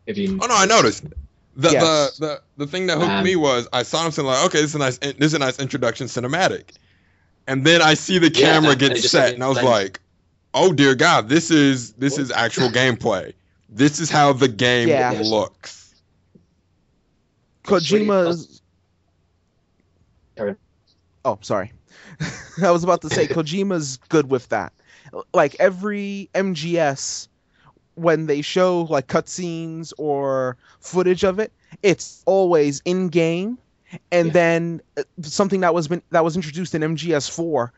If you, Oh no, I noticed. Yes. The thing that hooked me was I saw him saying like, okay, this is a nice introduction cinematic, and then I see the camera get set, and I was like, oh dear God, this is actual gameplay. This is how the game looks. Kojima's. Oh, sorry. I was about to say Kojima's good with that. Like every MGS, when they show like cutscenes or footage of it, it's always in game, and then something that was introduced in MGS4,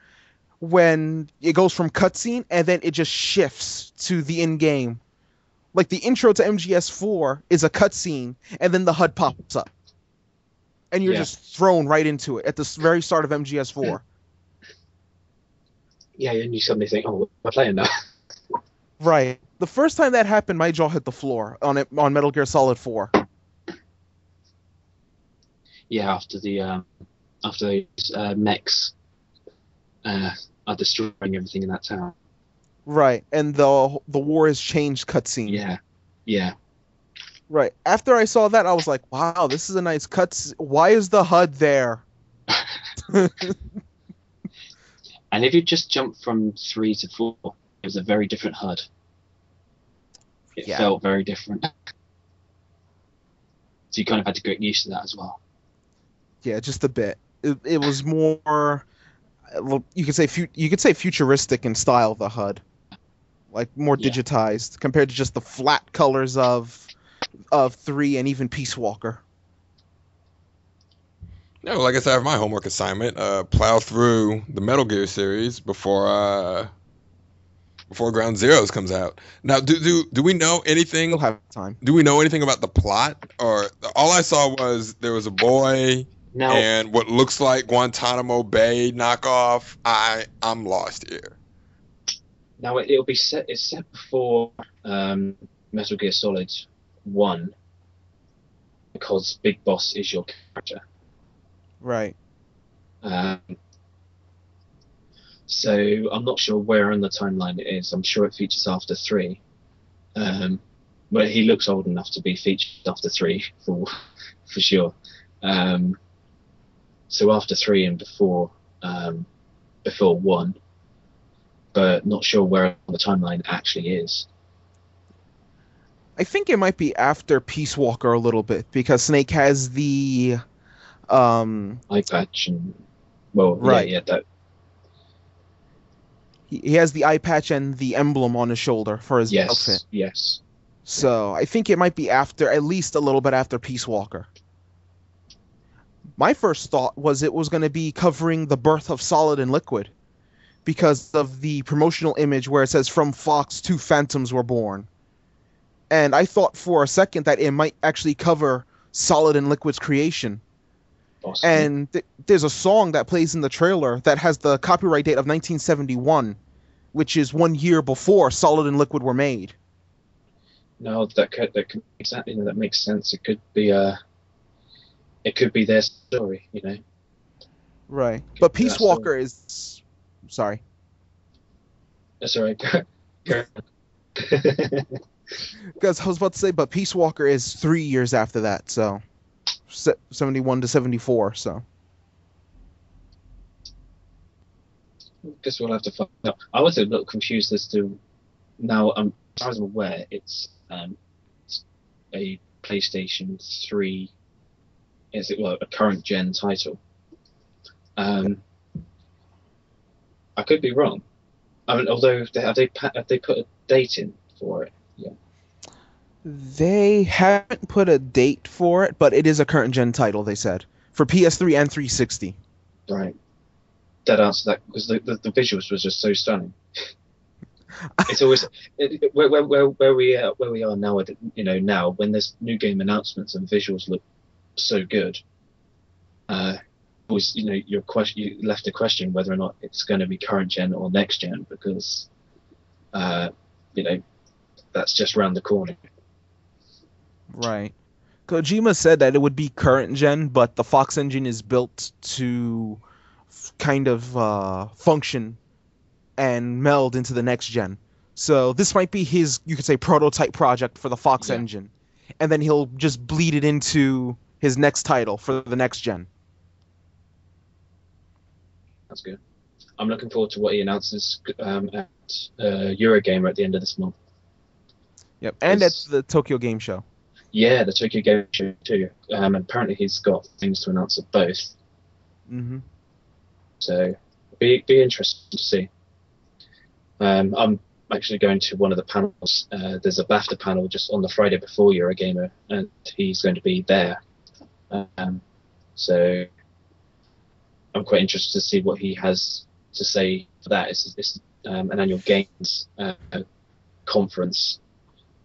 when it goes from cutscene and then it just shifts to the in game. Like the intro to MGS4 is a cutscene, and then the HUD pops up, and you're just thrown right into it at the very start of MGS4. Yeah, and you suddenly think, "Oh, we're playing now." Right. The first time that happened, my jaw hit the floor on Metal Gear Solid 4. Yeah, after those mechs are destroying everything in that town. Right, and the war has changed cutscene. Yeah, yeah. Right. After I saw that, I was like, "Wow, this is a nice cutscene. Why is the HUD there?" And if you just jump from 3 to 4, it was a very different HUD. It felt very different. So you kind of had to get used to that as well. Yeah, just a bit. It was more, you could say futuristic in style, the HUD. Like more digitized compared to just the flat colors of 3 and even Peace Walker. No, like I said, I have my homework assignment. Plow through the Metal Gear series before Ground Zeroes comes out. Now, do we know anything? We'll have time. Do we know anything about the plot? Or all I saw was there was a boy and what looks like Guantanamo Bay knockoff. I'm lost here. Now it'll be set. It's set before Metal Gear Solid 1 because Big Boss is your character. Right. So I'm not sure where on the timeline it is. I'm sure it features after 3. But he looks old enough to be featured after 3 for sure. So after 3 and before 1, but not sure where on the timeline it actually is. I think it might be after Peace Walker a little bit because Snake has the eye patch and that. He has the eye patch and the emblem on his shoulder for his outfit. Yes. So I think it might be after, at least a little bit after Peace Walker. My first thought was it was going to be covering the birth of Solid and Liquid because of the promotional image where it says from Fox 2 Phantoms were born. And I thought for a second that it might actually cover Solid and Liquid's creation. Awesome. And there's a song that plays in the trailer that has the copyright date of 1971, which is 1 year before Solid and Liquid were made. No, that could exactly, that makes sense. It could be their story, you know. Right, but Peace Walker is. Sorry. That's all right. Because I was about to say, but Peace Walker is 3 years after that, so 71 to 74. So. Guess we'll have to find out. I was a little confused as to now. As far as I'm aware, it's a PlayStation 3. Is it a current gen title? I could be wrong. I mean, although have they put a date in for it? Yeah. They haven't put a date for it, but it is a current gen title. They said for PS3 and 360. Right. dead answer to that because the visuals was just so stunning. It's always where we are now. Now when there's new game announcements and visuals look so good, was your question. You left a question whether or not it's going to be current gen or next gen because, that's just around the corner. Right. Kojima said that it would be current gen, but the Fox engine is built to kind of function and meld into the next gen. So this might be his, you could say, prototype project for the Fox engine. And then he'll just bleed it into his next title for the next gen. That's good. I'm looking forward to what he announces at Eurogamer at the end of this month. Yep, and at the Tokyo Game Show. Yeah, the Tokyo Game Show too. And apparently he's got things to announce at both. Mm-hmm. So be interesting to see. I'm actually going to one of the panels. There's a BAFTA panel just on the Friday before Eurogamer, and he's going to be there. So I'm quite interested to see what he has to say for that. It's an annual games conference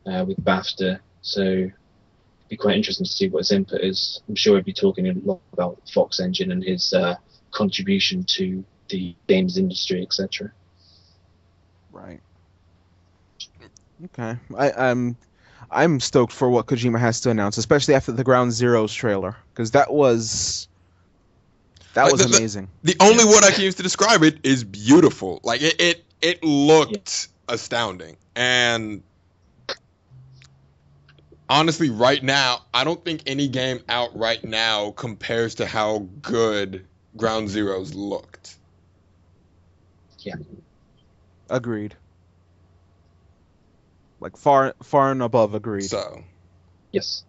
with BAFTA, so it'd be quite interesting to see what his input is. I'm sure he'll be talking a lot about Fox Engine and his contribution to the games industry, etc. Right. Okay. I'm stoked for what Kojima has to announce, especially after the Ground Zeroes trailer, because that was amazing. The only word I can use to describe it is beautiful. Like it looked astounding. And honestly, right now, I don't think any game out right now compares to how good Ground Zeroes looked. Yeah. Agreed. Like far and above agreed. So. Yes.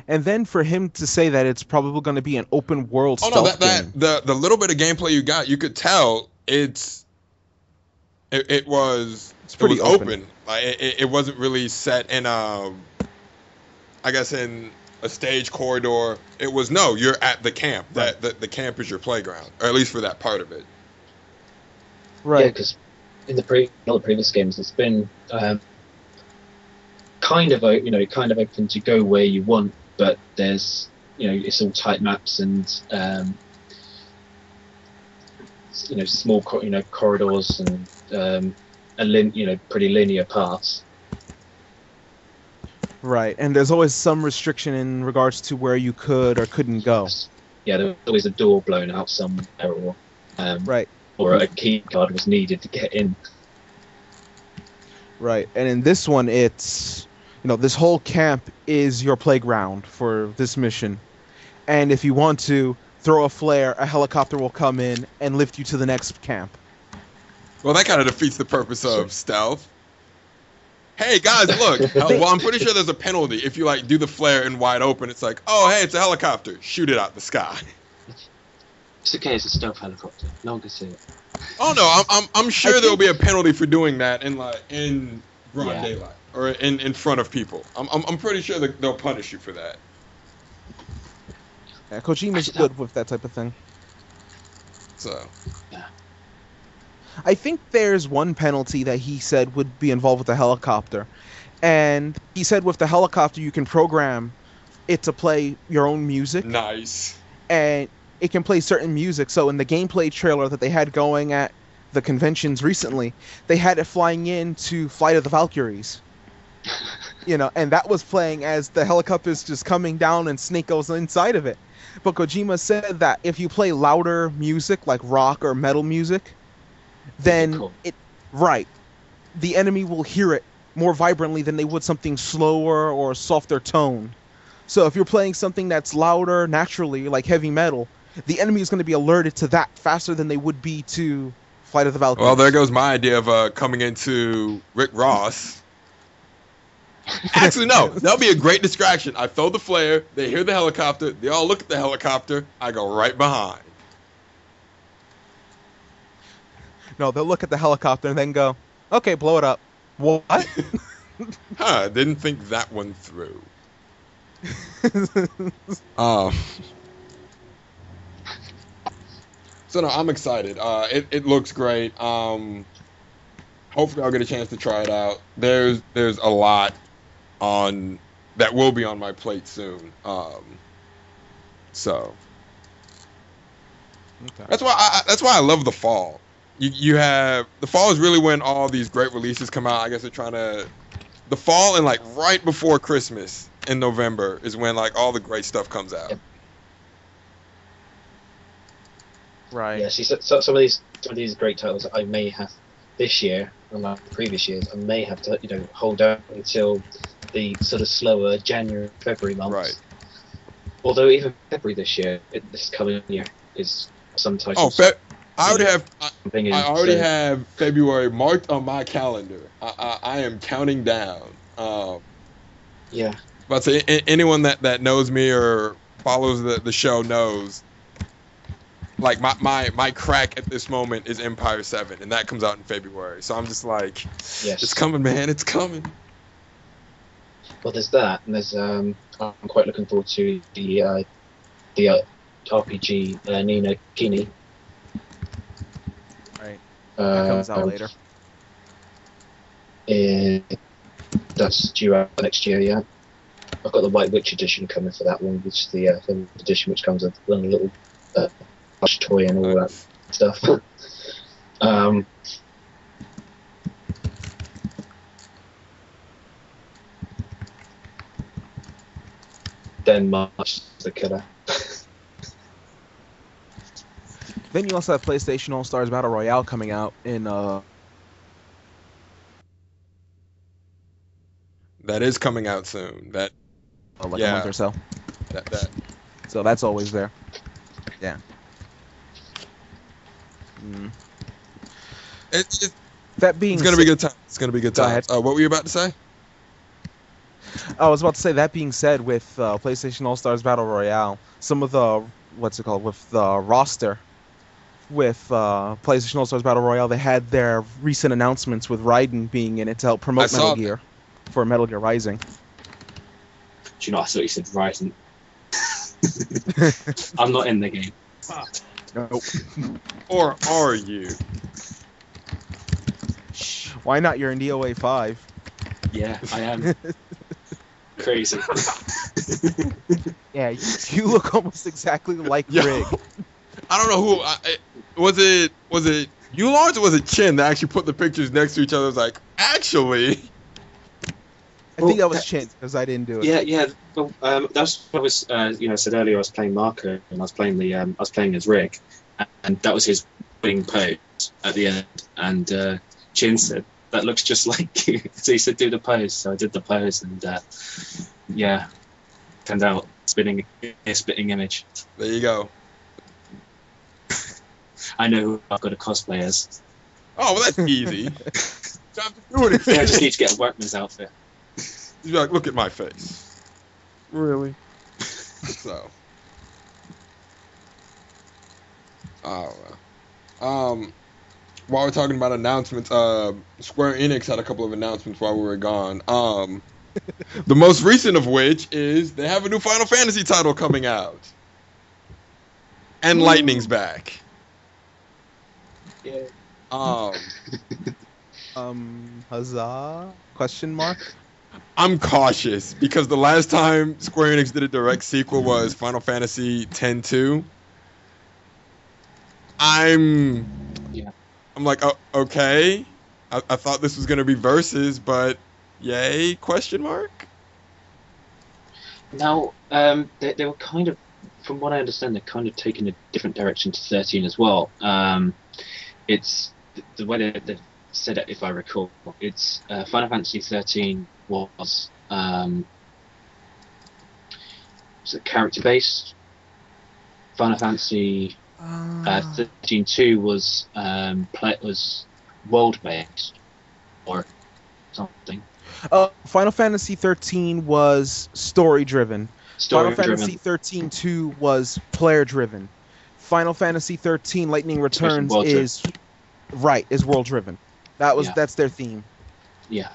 And then for him to say that it's probably going to be an open world stealth game. The little bit of gameplay you got, you could tell it was pretty open. Like it wasn't really set in I guess in a stage corridor. It was you're at the camp. Right. That the camp is your playground, or at least for that part of it. Right. Yeah, because in all the previous games, it's been kind of open to go where you want, but there's it's all tight maps and small corridors and pretty linear paths. Right, and there's always some restriction in regards to where you could or couldn't go. Yeah, there was always a door blown out somewhere, or right, or a key card was needed to get in. Right, and in this one, it's this whole camp is your playground for this mission, and if you want to throw a flare, a helicopter will come in and lift you to the next camp. Well, that kind of defeats the purpose of stealth. Hey guys, look. Well, I'm pretty sure there's a penalty if you do the flare in wide open. It's like, oh hey, it's a helicopter. Shoot it out the sky. It's okay. It's a stealth helicopter. No one can see it. Oh no, I'm sure there'll be a penalty for doing that in broad daylight or in front of people. I'm pretty sure that they'll punish you for that. Yeah, Kojima's good with that type of thing. So. Yeah. I think there's one penalty that he said would be involved with the helicopter. And he said with the helicopter, you can program it to play your own music. Nice. And it can play certain music. So in the gameplay trailer that they had going at the conventions recently, they had it flying into Flight of the Valkyries. And that was playing as the helicopter's just coming down and Snake goes inside of it. But Kojima said that if you play louder music, like rock or metal music, then the enemy will hear it more vibrantly than they would something slower or softer tone. So if you're playing something that's louder naturally, like heavy metal, the enemy is going to be alerted to that faster than they would be to Flight of the Valkyries. Well, there goes my idea of coming into Rick Ross. Actually, no. That'll be a great distraction. I throw the flare, they hear the helicopter, they all look at the helicopter, I go right behind. No, they'll look at the helicopter and then go, okay, blow it up. What? Didn't think that one through. So no, I'm excited. It looks great. Hopefully I'll get a chance to try it out. There's a lot on that will be on my plate soon. So Okay. that's why I love the fall. You have the fall is really when all these great releases come out. I guess they're trying to the fall and like right before Christmas in November is when like all the great stuff comes out. Yep. Right. Yeah, see, so some of these great titles I may have this year, unlike previous years, I may have to hold out until the sort of slower January, February months. Right. Although even February this year, this coming year, is some titles. I already have. I already so- have February marked on my calendar. I am counting down. Yeah. But to anyone that knows me or follows the show knows, like my crack at this moment is Empire 7, and that comes out in February. So I'm just like, Yes. it's coming, man, it's coming. Well, there's that, and there's I'm quite looking forward to the RPG Ni no Kuni. Right. That comes out later. That's due out next year, yeah. I've got the White Witch edition coming for that one, which is the film edition, which comes with a little plush toy and all that stuff. Then March the killer. Then you also have PlayStation All Stars Battle Royale coming out in That is coming out soon. That like Yeah. a month or so. that So that's always there. Yeah. Mm. it's That being gonna be a good time. It's gonna be a good Go time. ahead. What were you about to say? I was about to say, that being said, with PlayStation All Stars Battle Royale, some of the with the roster with PlayStation All Stars Battle Royale, they had their recent announcements with Raiden being in it to help I promote saw Metal that. Gear for Metal Gear Rising. Do you know? I thought you said Ryzen. I'm not in the game. Nope. Or are you? Why not? You're in DOA 5. Yeah, I am. Crazy. Yeah, you look almost exactly like Yo. Rig. I don't know who was it. Was it you, Lawrence, or was it Chin that actually put the pictures next to each other? It was like, actually, I think that was Chin, because I didn't do it. Yeah. Well, that's what I was. I said earlier I was playing Marco and I was playing as Rick, and that was his winning pose at the end. And Chin said, "That looks just like you." So he said, "Do the pose." So I did the pose, and turned out spitting image. there you go. I know who I've got to cosplay as. Oh, well, that's easy. Don't have to do anything. Yeah, I just need to get a workman's outfit. You'd be like, look at my face. Really? So. Oh, well. While we're talking about announcements, Square Enix had a couple of announcements while we were gone. The most recent of which is they have a new Final Fantasy title coming out. And Lightning's back. Yeah. Huzzah? Question mark? I'm cautious because the last time Square Enix did a direct sequel was Final Fantasy X-2. I'm like, oh, okay. I thought this was gonna be versus, but yay? Question mark. Now, they were kind of, from what I understand, they're kind of taking a different direction to 13 as well. It's the way they've said it, if I recall. It's Final Fantasy 13 was character based. Final Fantasy 13-2 was was world based or something. Final Fantasy 13 was story driven. Story Final Fantasy 13-2 was player driven. Final Fantasy 13 Lightning Returns is world driven. That's their theme. Yeah.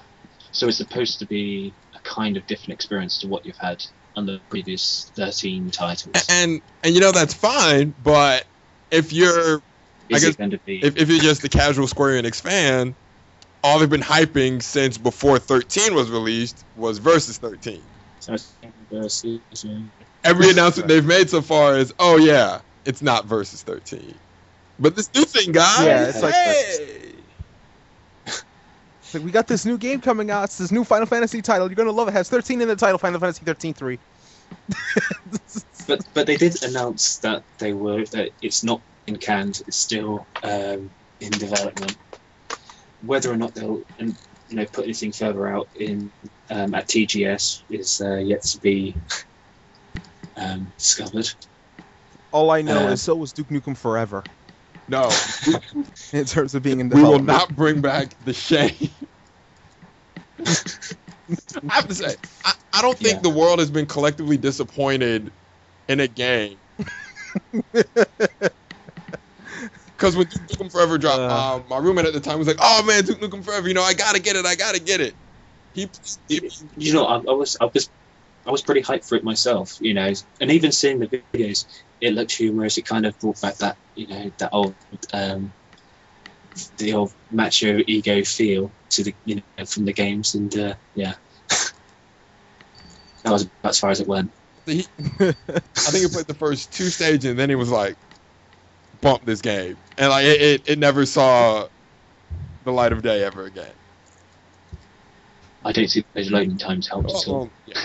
So it's supposed to be a kind of different experience to what you've had on the previous 13 titles. And that's fine, but if you're Is guess it going to be? if you're just the casual Square Enix fan, all they've been hyping since before 13 was released was Versus 13. Every announcement they've made so far is, oh yeah, it's not Versus 13. But this new thing, guys, Yeah, it's like- hey! It's like, we got this new game coming out. It's this new Final Fantasy title. You're gonna love it. It has 13 in the title. Final Fantasy 13-3. But they did announce that that it's not in canned. It's still in development. Whether or not they'll put anything further out in at TGS is yet to be discovered. All I know is so was Duke Nukem Forever. No, In terms of being in we will development. not bring back the shame. I have to say, I don't think the world has been collectively disappointed in a game. Because when Duke Nukem Forever dropped, my roommate at the time was like, "Oh man, Duke Nukem Forever, I gotta get it, I gotta get it." I was pretty hyped for it myself, and even seeing the videos, it looked humorous. It kind of brought back that that old the old macho ego feel to the from the games, and that was about as far as it went. I think he played the first 2 stages, and then he was like, "Bump this game," and like it never saw the light of day ever again. I don't see those loading times helped at all. Yeah.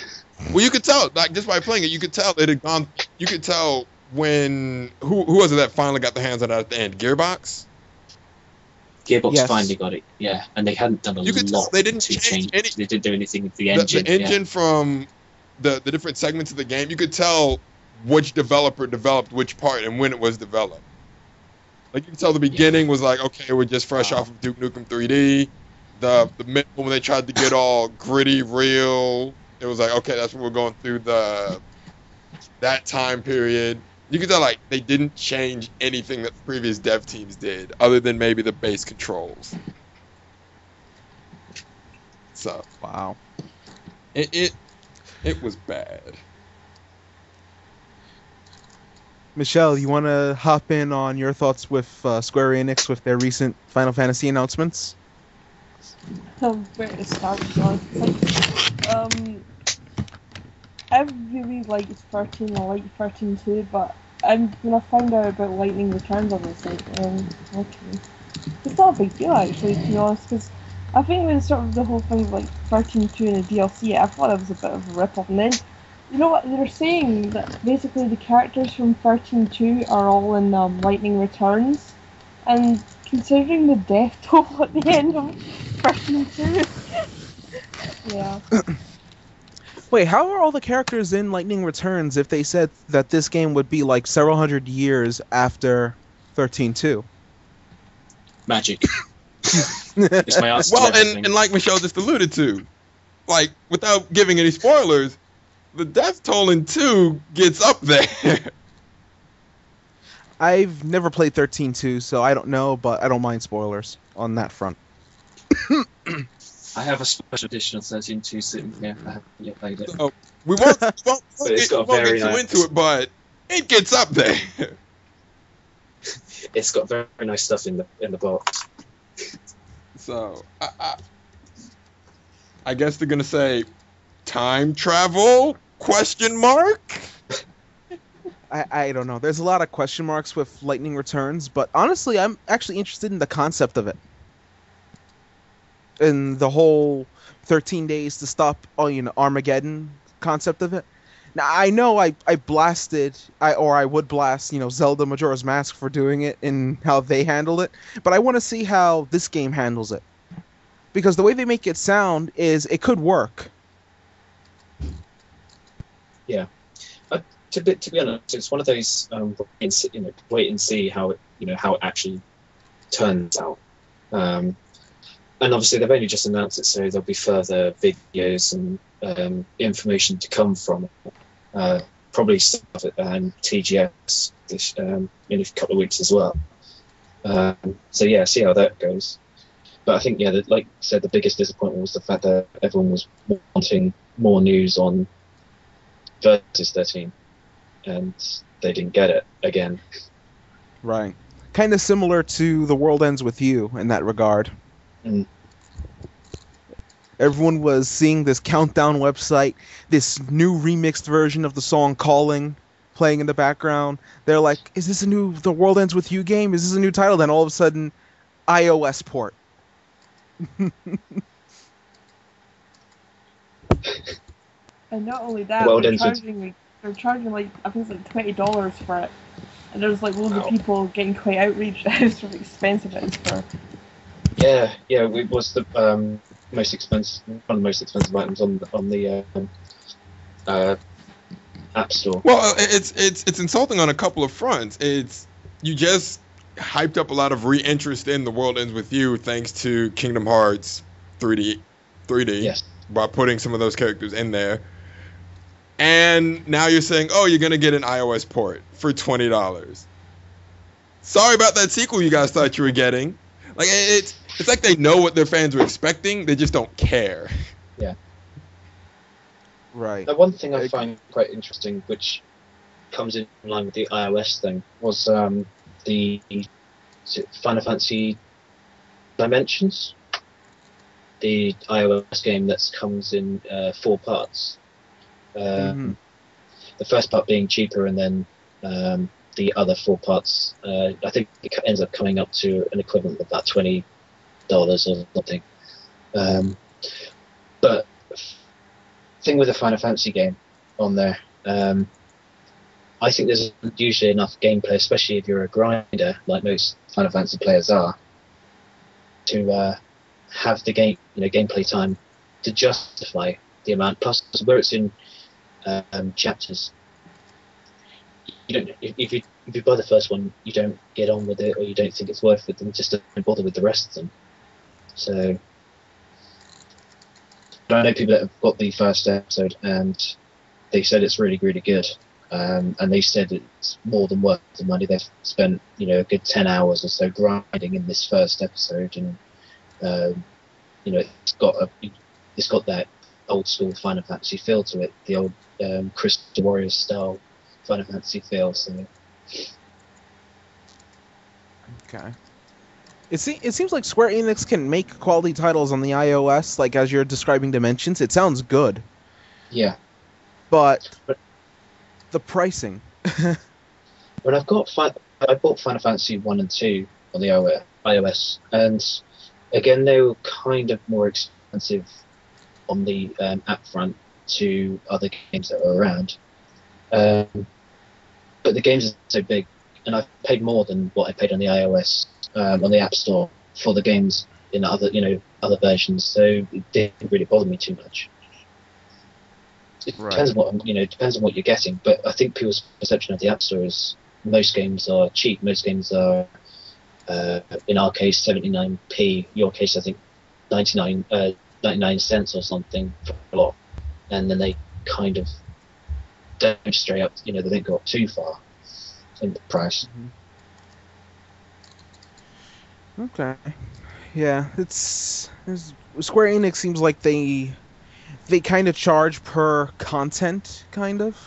Well, you could tell, like, just by playing it, you could tell it had gone. You could tell when who was it that finally got their hands on it at the end? Gearbox. Gearbox finally got it, and they hadn't done a lot. They didn't to change They didn't do anything with the engine. The engine from the different segments of the game, you could tell which developer developed which part and when it was developed. Like, you could tell the beginning was like, okay, we're just fresh off of Duke Nukem 3D. The middle, when they tried to get all gritty, real, it was like, okay, that's what we're going through that time period. You could tell, like, they didn't change anything that the previous dev teams did, other than maybe the base controls. So, Wow. It was bad. Michelle, you want to hop in on your thoughts with Square Enix with their recent Final Fantasy announcements? Where to start, I really liked 13, I liked 13 too, but when I found out about Lightning Returns, I was like, okay. It's not a big deal, actually, to be honest, because I think when sort of the whole thing of like 13.2 and the DLC, I thought it was a bit of a rip-off, and then, you know what, they're saying that basically the characters from 13.2 are all in Lightning Returns, and considering the death toll at the end of 13.2, yeah. Wait, how are all the characters in Lightning Returns if they said that this game would be like several hundred years after 13.2? Magic. It's my answer. Well, and like Michelle just alluded to, like, without giving any spoilers, the death toll in 2 gets up there. I've never played 13.2, so I don't know, but I don't mind spoilers on that front. I have a special edition of 13.2 sitting here. I haven't yet played it. So we won't get very too nice. into it, but it gets up there. It's got very nice stuff in the box. So I guess they're gonna say time travel ? I don't know. There's a lot of question marks with Lightning Returns, but honestly, I'm actually interested in the concept of it. And the whole 13 days to stop, Armageddon concept of it. Now, I know I would blast, Zelda Majora's Mask for doing it and how they handled it, but I want to see how this game handles it. Because the way they make it sound is it could work. Yeah. To be honest, it's one of those wait and see how it how it actually turns out. And obviously they've only just announced it, so there'll be further videos and information to come from it. Probably stuff at TGS in a couple of weeks as well. So yeah, see how that goes. But I think like I said, the biggest disappointment was the fact that everyone was wanting more news on Versus 13, and they didn't get it again. Right. kind of similar to The World Ends With You in that regard. Mm. Everyone was seeing this countdown website, this new remixed version of the song Calling playing in the background. They're like, is this a new The World Ends With You game? Is this a new title? Then all of a sudden, iOS port. And not only that, Well, they're charging like I think it's like $20 for it, and there's like loads of people getting quite outraged at how sort of expensive it is for. Yeah, it was the most expensive, one of the most expensive items on the App Store. Well, it's insulting on a couple of fronts. You just hyped up a lot of re-interest in The World Ends With You thanks to Kingdom Hearts 3D, Yes. by putting some of those characters in there. And now you're saying, oh, you're gonna get an iOS port for $20. Sorry about that sequel you guys thought you were getting. Like it's like they know what their fans are expecting, they just don't care. Yeah. Right. The one thing I find quite interesting, which comes in line with the iOS thing, was the Final Fantasy Dimensions, the iOS game that comes in 4 parts. The first part being cheaper, and then the other 4 parts. I think it ends up coming up to an equivalent of about $20 or something. But thing with a Final Fantasy game on there, I think there's usually enough gameplay, especially if you're a grinder, like most Final Fantasy players are, to have the gameplay time to justify the amount. Plus, where it's in chapters, you don't. If you buy the first one, you don't get on with it, or you don't think it's worth it, then just don't bother with the rest of them. So, but I know people that have got the first episode, and they said it's really, really good. And they said it's more than worth the money. They've spent, a good 10 hours or so grinding in this first episode, and it's got that old school Final Fantasy feel to it, the old Crystal Warriors style Final Fantasy feel. So. Okay. It seems like Square Enix can make quality titles on the iOS, like as you're describing Dimensions. It sounds good. Yeah. But the pricing. Well, I bought Final Fantasy 1 and 2 on the iOS, and again they were kind of more expensive on the app front to other games that were around. But the games are so big, and I've paid more than what I paid on the iOS on the App Store for the games in other versions, so it didn't really bother me too much. It depends on what you're getting, but I think people's perception of the App Store is most games are cheap. Most games are, in our case, 79p. Your case, I think, 99 cents or something for a lot. And then they kind of don't straight up, they don't go up too far in the price. Okay. Yeah, Square Enix seems like they kind of charge per content, kind of.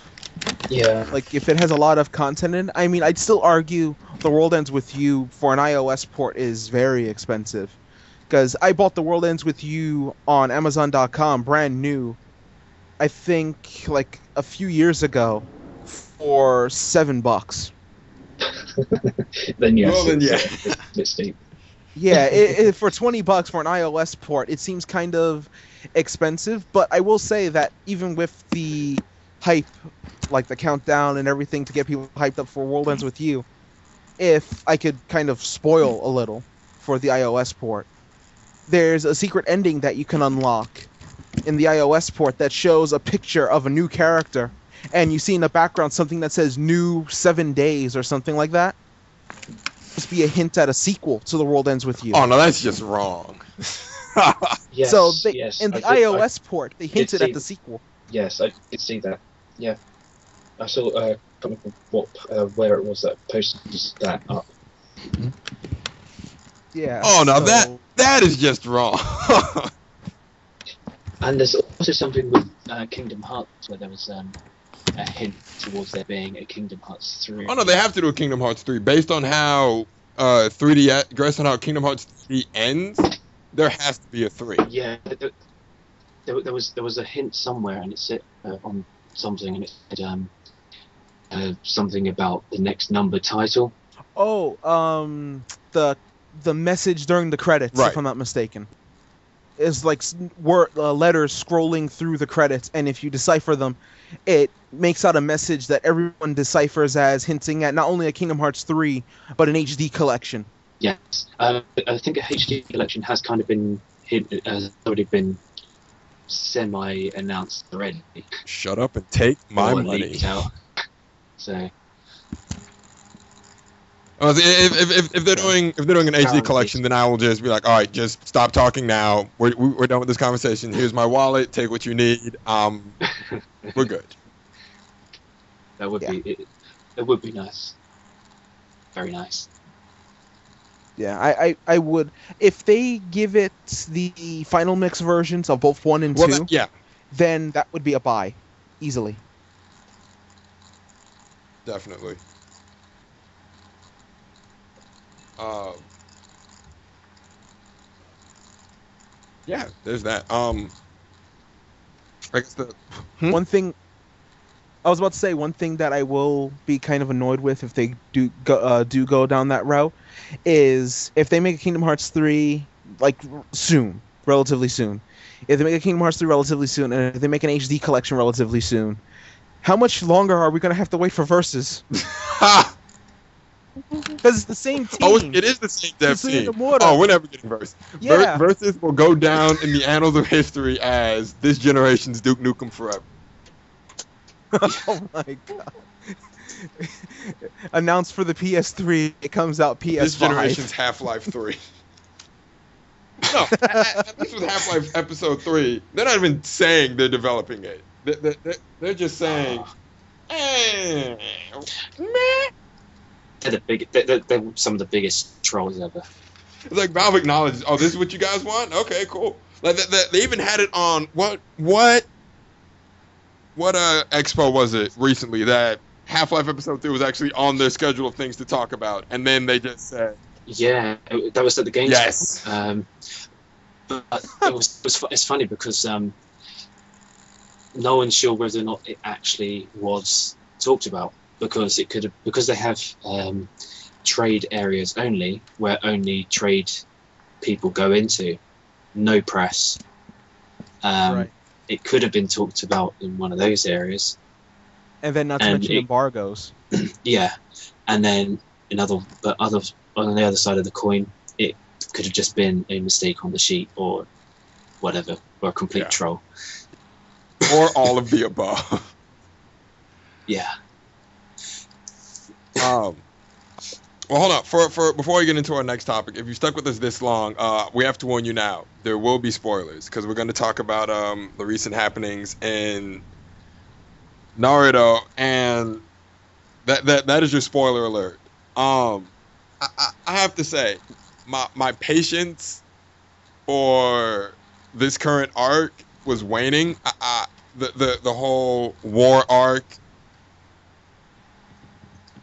Yeah. Like, if it has a lot of content in it, I mean, I'd still argue The World Ends With You for an iOS port is very expensive. Because I bought The World Ends With You on Amazon.com, brand new, I think, like, a few years ago, for $7. Then yes. Well, then, yeah. It's a bit steep. Yeah, for $20 for an iOS port, it seems kind of expensive, but I will say that even with the hype, like the countdown and everything to get people hyped up for World Ends With You, if I could kind of spoil a little for the iOS port, there's a secret ending that you can unlock in the iOS port that shows a picture of a new character, and you see in the background something that says new 7 days or something like that. Must be a hint at a sequel to The World Ends With You. Oh no, that's just wrong. Yes, so yes. in the iOS port, they hinted at the sequel. Yes, I did see that. Yeah, I saw where it was that posted that up. Yeah. Oh no, that is just wrong. And there's also something with Kingdom Hearts where there was a hint towards there being a Kingdom Hearts 3. Oh no, they have to do a Kingdom Hearts 3 based on how based on how Kingdom Hearts 3 ends, there has to be a 3. Yeah, there was a hint somewhere, and it said on something, and it said something about the next number title. Oh, the message during the credits, Right. if I'm not mistaken, is like letters scrolling through the credits, and if you decipher them, it makes out a message that everyone deciphers as hinting at not only a Kingdom Hearts 3, but an HD collection. Yes, I think a HD collection has kind of been has already been semi-announced already. Shut up and take my Or money. leaked out. So If they're doing an HD Apparently. collection, then I will just be like, all right, just stop talking now. We're done with this conversation. Here's my wallet. Take what you need. We're good. that would it would be nice. Very nice. Yeah, I would, if they give it the final mix versions of both 1 and 2, Yeah, then that would be a buy, easily. definitely. Yeah, there's that. I guess the One thing I was about to say, one thing that I will be kind of annoyed with if they do go down that route is if they make a Kingdom Hearts 3 like soon, relatively soon. If they make a Kingdom Hearts 3 relatively soon, and if they make an HD collection relatively soon, how much longer are we going to have to wait for Versus? Because it's the same team. Oh, it is the same dev Tetsuya team. Nomura. Oh, we're never getting Versus. Yeah. Versus will go down in the annals of history as this generation's Duke Nukem forever. Oh my god. Announced for the PS3, it comes out PS5. This generation's Half-Life 3. No, at least with Half-Life Episode 3, they're not even saying they're developing it. They're just saying, meh. They're some of the biggest trolls ever. It's like Valve acknowledges, oh, this is what you guys want? Okay, cool. Like they even had it on what expo was it recently that Half-Life Episode 3 was actually on their schedule of things to talk about, and then they just said, Yeah, that was at the Games. yes. But it's funny because no one's sure whether or not it actually was talked about, because they have trade areas only, where only trade people go into, no press. Right. It could have been talked about in one of those areas. And then not to And mention it- embargoes. Yeah, and then on the other side of the coin, it could have just been a mistake on the sheet or whatever, or a complete Yeah. troll. Or all of the above. Yeah. Well, hold on. For before we get into our next topic, if you stuck with us this long, we have to warn you now. There will be spoilers because we're going to talk about the recent happenings in Naruto, and that is your spoiler alert. I have to say, my patience for this current arc was waning. The whole war arc.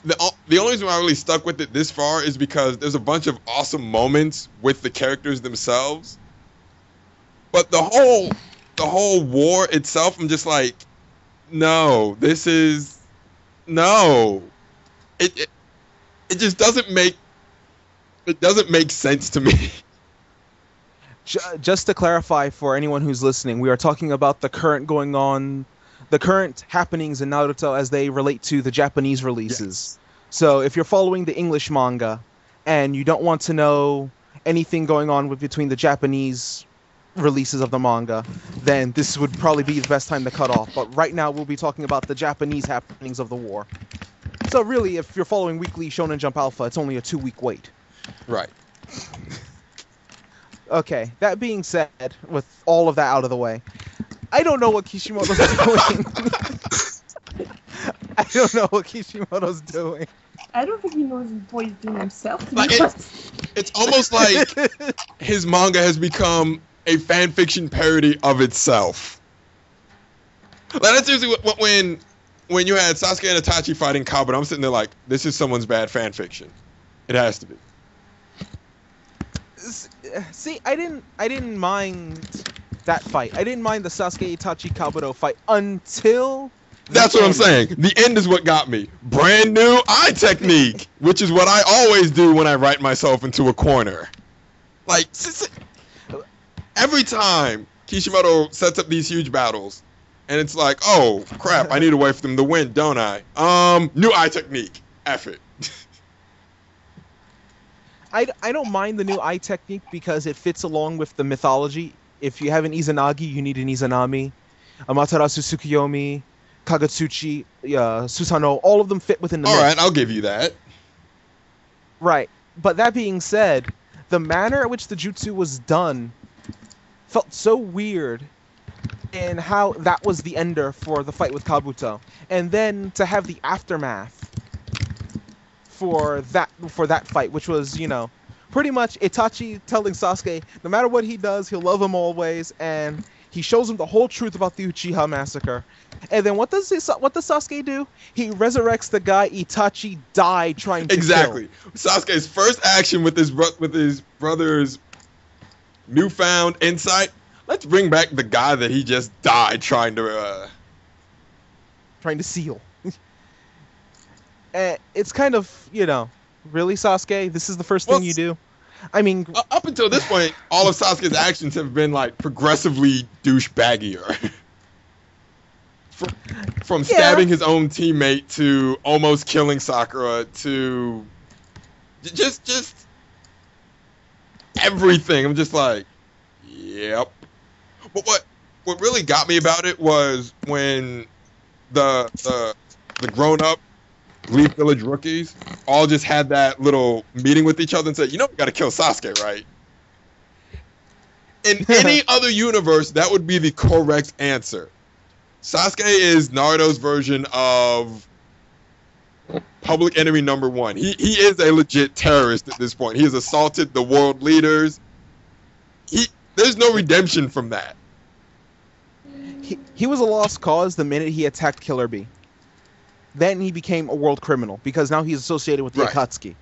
The only reason why I really stuck with it this far is because there's a bunch of awesome moments with the characters themselves, but the whole war itself, I'm just like, no, this is no. It just doesn't make sense to me. Just to clarify for anyone who's listening, we are talking about the current happenings in Naruto as they relate to the Japanese releases. Yes. So if you're following the English manga and you don't want to know anything going on between the Japanese releases of the manga, then this would probably be the best time to cut off. But right now we'll be talking about the Japanese happenings of the war. So really, if you're following Weekly Shonen Jump Alpha, it's only a 2-week wait. Right. Okay, that being said, with all of that out of the way, I don't know what Kishimoto's doing. I don't know what Kishimoto's doing. I don't think he knows what he's doing himself. To Like, be honest. It's almost like his manga has become a fan fiction parody of itself. Like, that's usually when you had Sasuke and Itachi fighting Kabuto, I'm sitting there like, this is someone's bad fan fiction. It has to be. See, I didn't mind that fight. I didn't mind the Sasuke Itachi Kabuto fight until. That's what I'm saying. The end is what got me. Brand new eye technique, which is what I always do when I write myself into a corner. Like, every time Kishimoto sets up these huge battles, and it's like, oh, crap, I need to wait for them to win, don't I? New eye technique. F it. I don't mind the new eye technique because it fits along with the mythology. If you have an Izanagi, you need an Izanami. Amaterasu Tsukuyomi, Kagatsuchi, Susanoo, all of them fit within the myth. Alright, I'll give you that. Right. But that being said, the manner at which the jutsu was done felt so weird in how that was the ender for the fight with Kabuto. And then to have the aftermath for that fight, which was, pretty much Itachi telling Sasuke, no matter what he does, he'll love him always, and he shows him the whole truth about the Uchiha massacre. And then what does Sasuke do? He resurrects the guy Itachi died trying to Exactly. Kill. Sasuke's first action with his brother's newfound insight, let's bring back the guy that he just died trying to seal. It's kind of, really, Sasuke? This is the first thing you do? I mean... Up until this point, all of Sasuke's actions have been, progressively douchebaggier. From stabbing his own teammate to almost killing Sakura to... Just... everything. I'm just like, yep. But what really got me about it was when the grown-up Leaf Village rookies all just had that little meeting with each other and said, we gotta kill Sasuke, right? In any other universe, that would be the correct answer. Sasuke is Naruto's version of public enemy number one. He is a legit terrorist at this point. He has assaulted the world leaders. There's no redemption from that. He was a lost cause the minute he attacked Killer Bee. Then he became a world criminal because now he's associated with the Akatsuki.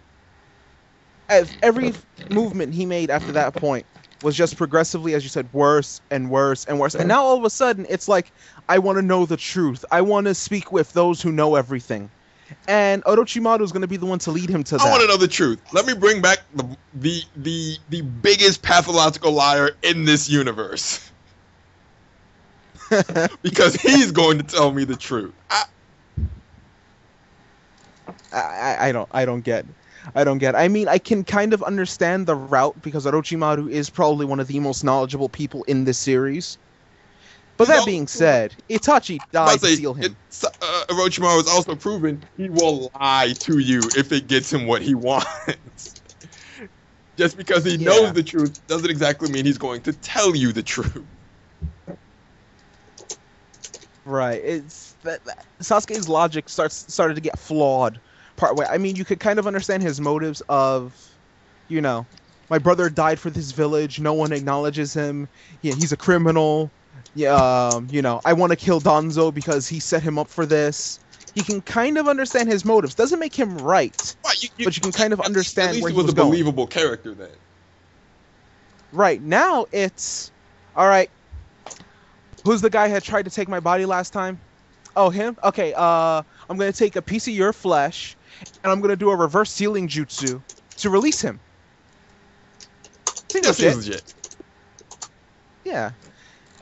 Every movement he made after that point was just progressively, as you said, worse and worse and worse. And now all of a sudden, it's like, I want to know the truth. I want to speak with those who know everything. And Orochimaru is going to be the one to lead him to that. I want to know the truth. Let me bring back the biggest pathological liar in this universe. Because he's going to tell me the truth. I don't get. I mean, I can kind of understand the route because Orochimaru is probably one of the most knowledgeable people in this series. But that being said, Itachi died to steal him. Orochimaru has also proven he will lie to you if it gets him what he wants. Just because he knows the truth doesn't exactly mean he's going to tell you the truth. Right. It's that Sasuke's logic started to get flawed partway. I mean, you could kind of understand his motives of, my brother died for this village. No one acknowledges him. Yeah, he's a criminal. Yeah, I want to kill Danzo because he set him up for this. You can kind of understand his motives. Doesn't make him right, but you can kind of understand where he was going. At least he was a believable character then. Right. Now it's, all right, who's the guy who had tried to take my body last time? Oh, him? Okay, I'm going to take a piece of your flesh, and I'm going to do a reverse sealing jutsu to release him. I think that's legit. Yeah.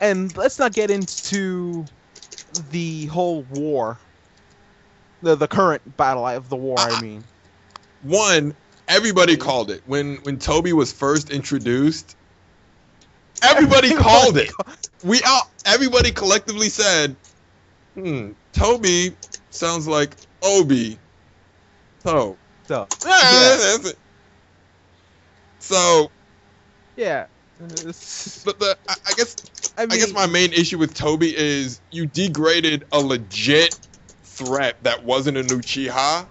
And let's not get into the whole war. The current battle of the war, I mean. One, everybody called it. When Toby was first introduced, everybody called it. Everybody collectively said, Toby sounds like Obi. So. That's it. So. Yeah. But I guess my main issue with Toby is you degraded a legit threat that wasn't an Uchiha,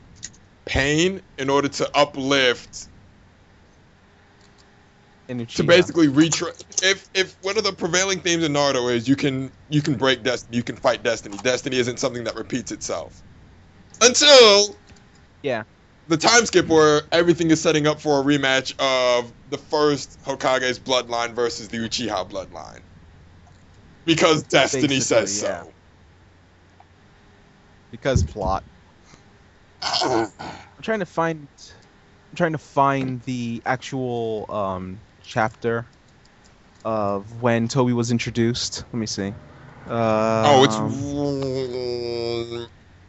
Pain, in order to uplift. To basically if one of the prevailing themes in Naruto is you can break destiny, you can fight destiny. Destiny isn't something that repeats itself. Until the time skip where everything is setting up for a rematch of the first Hokage's bloodline versus the Uchiha bloodline. Because destiny Basically, says yeah. so. Because plot. I'm trying to find the actual chapter of when Toby was introduced. Let me see. It's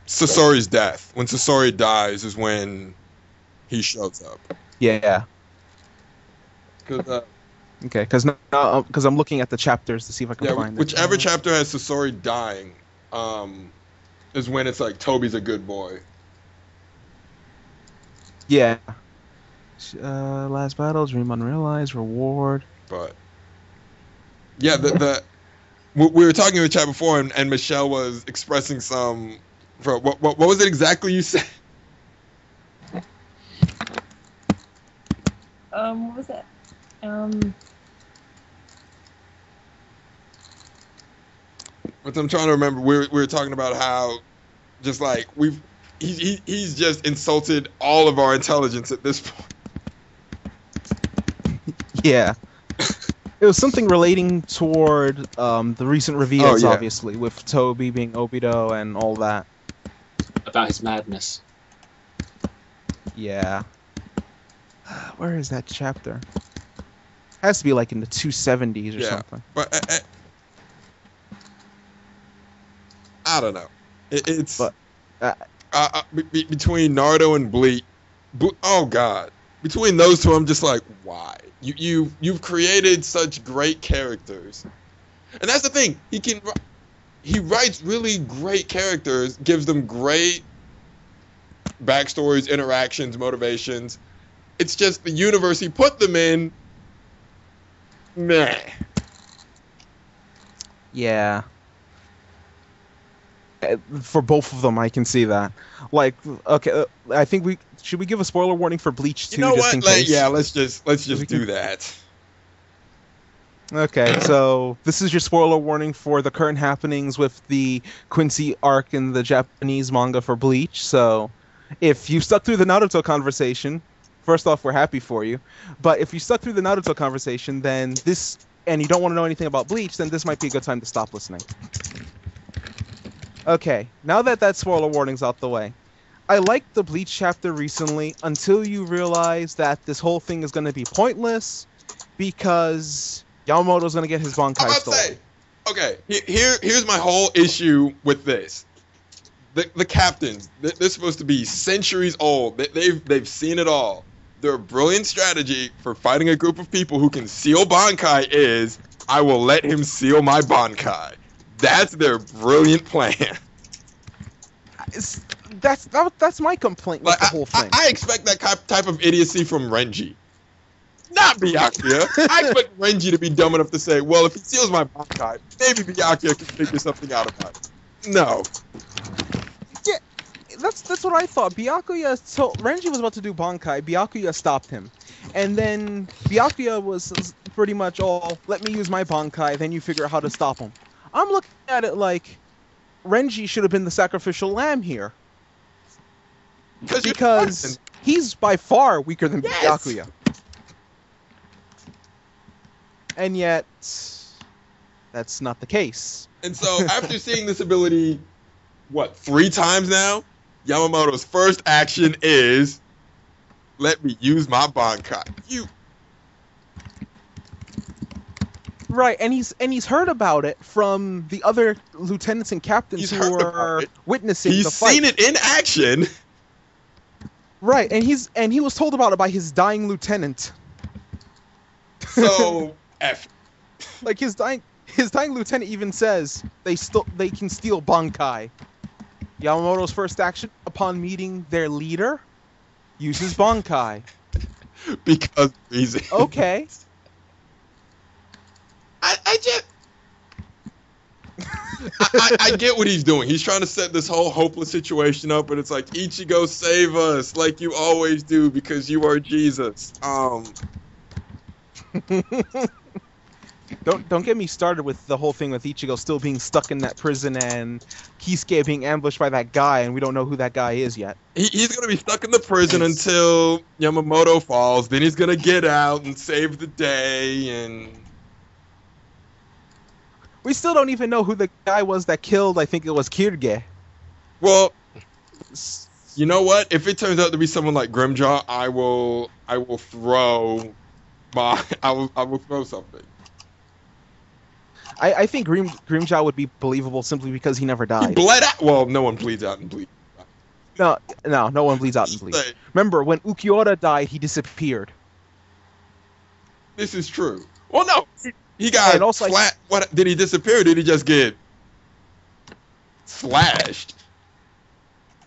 Sasori's death. When Sasori dies is when he shows up. Yeah. Cause, Okay, because I'm looking at the chapters to see if I can find it. Whichever chapter has Sasori dying, is when it's like Toby's a good boy. Yeah. Last battle, dream unrealized, reward. But yeah, we were talking in the chat before, and Michelle was expressing some. What was it exactly you said? What was it? But I'm trying to remember. We were talking about how, just like he's just insulted all of our intelligence at this point. Yeah. It was something relating toward the recent reveals, obviously, with Toby being Obito and all that. About his madness. Yeah. Where is that chapter? Has to be like in the 270s or something. But I don't know. It's between Naruto and Bleach. Oh God. Between those two, I'm just like, why? You've created such great characters, and that's the thing. He writes really great characters, gives them great backstories, interactions, motivations. It's just the universe he put them in. Meh. Yeah. For both of them, I can see that. Like, okay, I think should we give a spoiler warning for Bleach too? You know just what? in case? Yeah, let's just do that. Okay, so this is your spoiler warning for the current happenings with the Quincy arc in the Japanese manga for Bleach. So, if you stuck through the Naruto conversation, first off, we're happy for you. But if you stuck through the Naruto conversation, then and you don't want to know anything about Bleach, then this might be a good time to stop listening. Okay, now that spoiler warning's out the way, I liked the Bleach chapter recently until you realize that this whole thing is going to be pointless because Yamamoto's going to get his Bankai stolen. Okay, here's my whole issue with this. The captains, they're supposed to be centuries old. They've seen it all. Their brilliant strategy for fighting a group of people who can seal Bankai is, I will let him seal my Bankai. That's their brilliant plan. That's my complaint with the whole thing. I expect that type of idiocy from Renji. Not Byakuya. I expect Renji to be dumb enough to say, well, if he seals my Bankai, maybe Byakuya can figure something out about it. No. Yeah, that's what I thought. Renji was about to do Bankai. Byakuya stopped him. And then Byakuya was pretty much all, let me use my Bankai, then you figure out how to stop him. I'm looking at it like Renji should have been the sacrificial lamb here. Because he's by far weaker than Byakuya. And yet, that's not the case. And so, after seeing this ability, 3 times now? Yamamoto's first action is, let me use my Bankai. Right, and he's heard about it from the other lieutenants and captains who are witnessing the fight. He's seen it in action. Right, and he was told about it by his dying lieutenant. So F. Like his dying lieutenant even says they can steal Bankai. Yamamoto's first action upon meeting their leader uses Bankai. Because reason. Okay. I get what he's doing. He's trying to set this whole hopeless situation up, but it's like, Ichigo, save us, like you always do, because you are Jesus. Don't get me started with the whole thing with Ichigo still being stuck in that prison and Kisuke being ambushed by that guy, and we don't know who that guy is yet. He's gonna be stuck in the prison until Yamamoto falls. Then he's gonna get out and save the day. And We still don't even know who the guy was that killed, I think it was Kirge. well, you know what? If it turns out to be someone like Grimjaw, I will throw I will throw something. I think Grimjaw would be believable simply because he never He died. bled out. Well, no one bleeds out and bleeds. No one bleeds out and bleeds. Remember, when Ukiura died, he disappeared. This is true. Well, no, he got And also, flat. What did he disappear? Or did he just get slashed?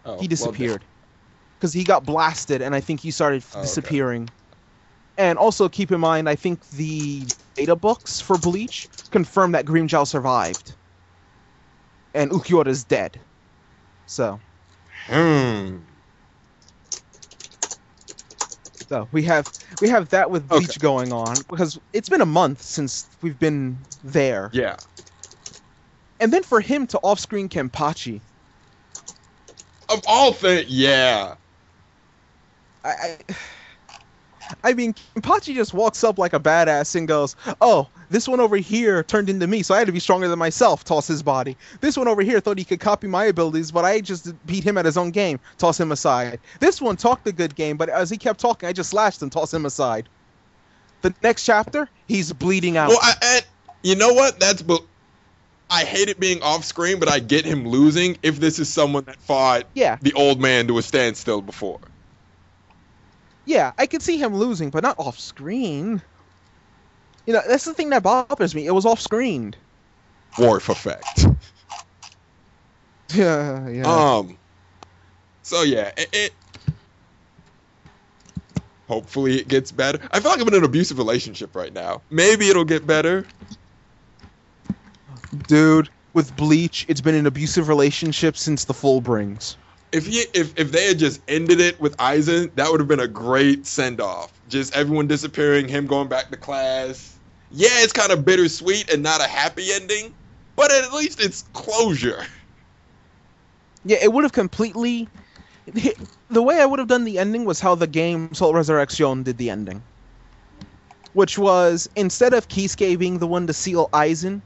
Oh, He disappeared. Because he got blasted, and I think he started okay. disappearing. And also, keep in mind, I think the data books for Bleach confirm that Grimjaw survived. And Ukiura's dead. So we have that with Bleach going on, because it's been a month since we've been there. Yeah. And then for him to off-screen Kenpachi, Of all things, yeah. I mean, Kenpachi just walks up like a badass and goes, "Oh, this one over here turned into me, so I had to be stronger than myself." Toss his body. This one over here thought he could copy my abilities, but I just beat him at his own game. Toss him aside. This one talked a good game, but as he kept talking, I just slashed him. Toss him aside. The next chapter, he's bleeding out. Well, and you know what? I hate it being off screen, but I get him losing if this is someone that fought the old man to a standstill before. Yeah, I could see him losing, but not off screen. You know, that's the thing that bothers me. It was off screened. Dwarf effect. Yeah. So yeah, it hopefully it gets better. I feel like I'm in an abusive relationship right now. Maybe it'll get better. Dude, with Bleach, it's been an abusive relationship since the Fullbrings. If they had just ended it with Aizen, that would have been a great send off. Just everyone disappearing, him going back to class. Yeah, it's kind of bittersweet and not a happy ending, but at least it's closure. Yeah, it would have completely. The way I would have done the ending was how the game Soul Resurrection did the ending, which was instead of Kisuke being the one to seal Aizen,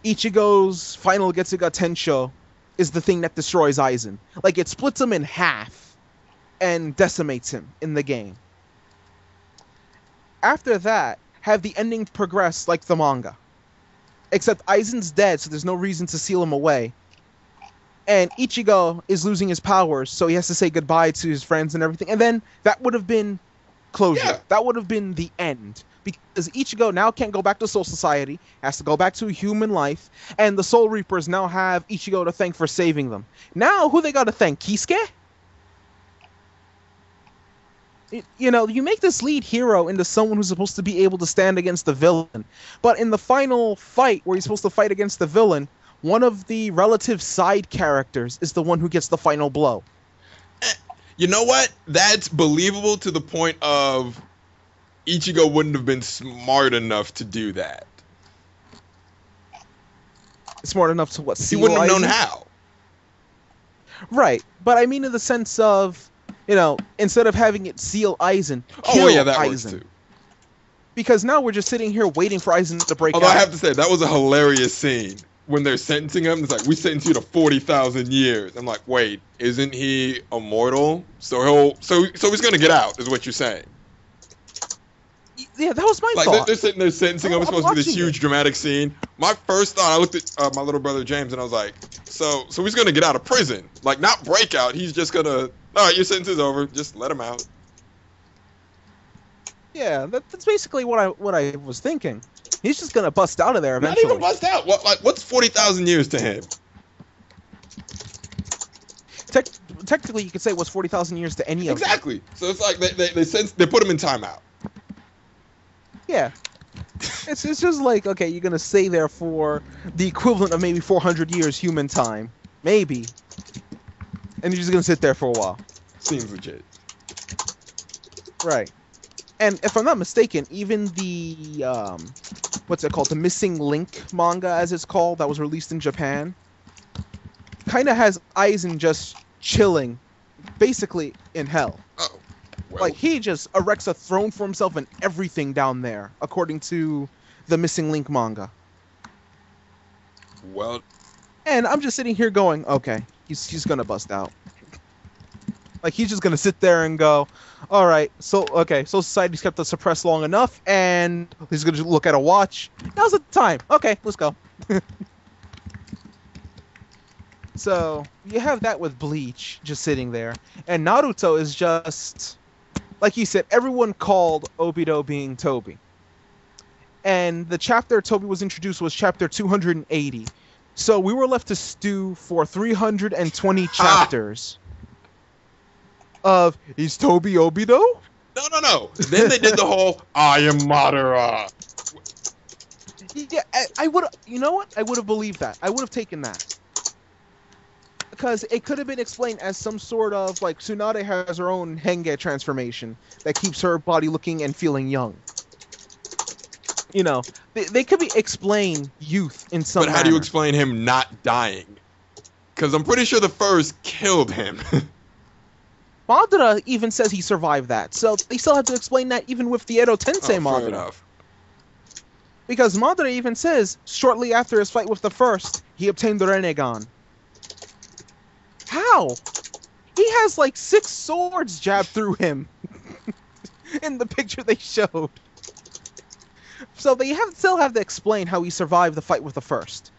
Ichigo's final Getsuga Tensho is the thing that destroys Aizen. Like, it splits him in half and decimates him in the game. After that, have the ending progress like the manga. Except Aizen's dead, so there's no reason to seal him away. And Ichigo is losing his powers, so he has to say goodbye to his friends and everything. And then that would have been closure. Yeah. That would have been the end. Because Ichigo now can't go back to Soul Society, has to go back to human life, and the Soul Reapers now have Ichigo to thank for saving them. Now, who they gotta thank? Kisuke? You know, you make this lead hero into someone who's supposed to be able to stand against the villain. But in the final fight, where he's supposed to fight against the villain, one of the relative side characters is the one who gets the final blow. You know what? That's believable to the point of Ichigo wouldn't have been smart enough to do that. Smart enough to what? He wouldn't have known how. Right, but I mean in the sense of, you know, instead of having it seal Aizen, kill that Aizen. works too. Because now we're just sitting here waiting for Aizen to break Although out. I have to say, that was a hilarious scene. When they're sentencing him, it's like, we sentence you to 40,000 years. I'm like, wait, isn't he immortal? So he's gonna get out, is what you're saying. Yeah, that was my Like, thought. they're sitting there sentencing him. It's supposed to be this huge dramatic scene. My first thought, I looked at my little brother James, and I was like, so he's gonna get out of prison. Like, not break out. He's just gonna, all right, your sentence is over. Just let him out. Yeah, that's basically what I was thinking. He's just gonna bust out of there eventually. Not even bust out. What's 40,000 years to him? Technically, you could say it was 40,000 years to any of them. Exactly. So it's like they put him in timeout. Yeah. It's just like, okay, you're gonna stay there for the equivalent of maybe 400 years human time. Maybe. And you're just gonna sit there for a while. Seems legit. Right. And if I'm not mistaken, even the what's it called, the Missing Link manga, as it's called, that was released in Japan, kind of has Aizen just chilling, basically in hell. Oh, well. Like, he just erects a throne for himself and everything down there, according to the Missing Link manga. Well. And I'm just sitting here going, okay, he's gonna bust out. Like, he's just gonna sit there and go, all right, so society's kept us suppressed long enough, and he's gonna look at a watch. Now's the time. Okay, let's go. So you have that with Bleach just sitting there, and Naruto is just, like you said, everyone called Obito being Toby. And the chapter Toby was introduced was chapter 280. So we were left to stew for 320 chapters of, is Toby Obito? No. Then they did the whole, I am Madara. Yeah, I would, you know what? I would have believed that. I would have taken that. Because it could have been explained as some sort of, like, Tsunade has her own Henge transformation that keeps her body looking and feeling young. You know, they could be explain youth in some But how do you explain him not dying? Because I'm pretty sure the first killed him. Madara even says he survived that, so they still have to explain that even with the Edo Tensei Madara. Fair enough. Because Madara even says, shortly after his fight with the first, he obtained the Rinnegan. How? He has like 6 swords jabbed through him in the picture they showed. So they still have to explain how he survived the fight with the first.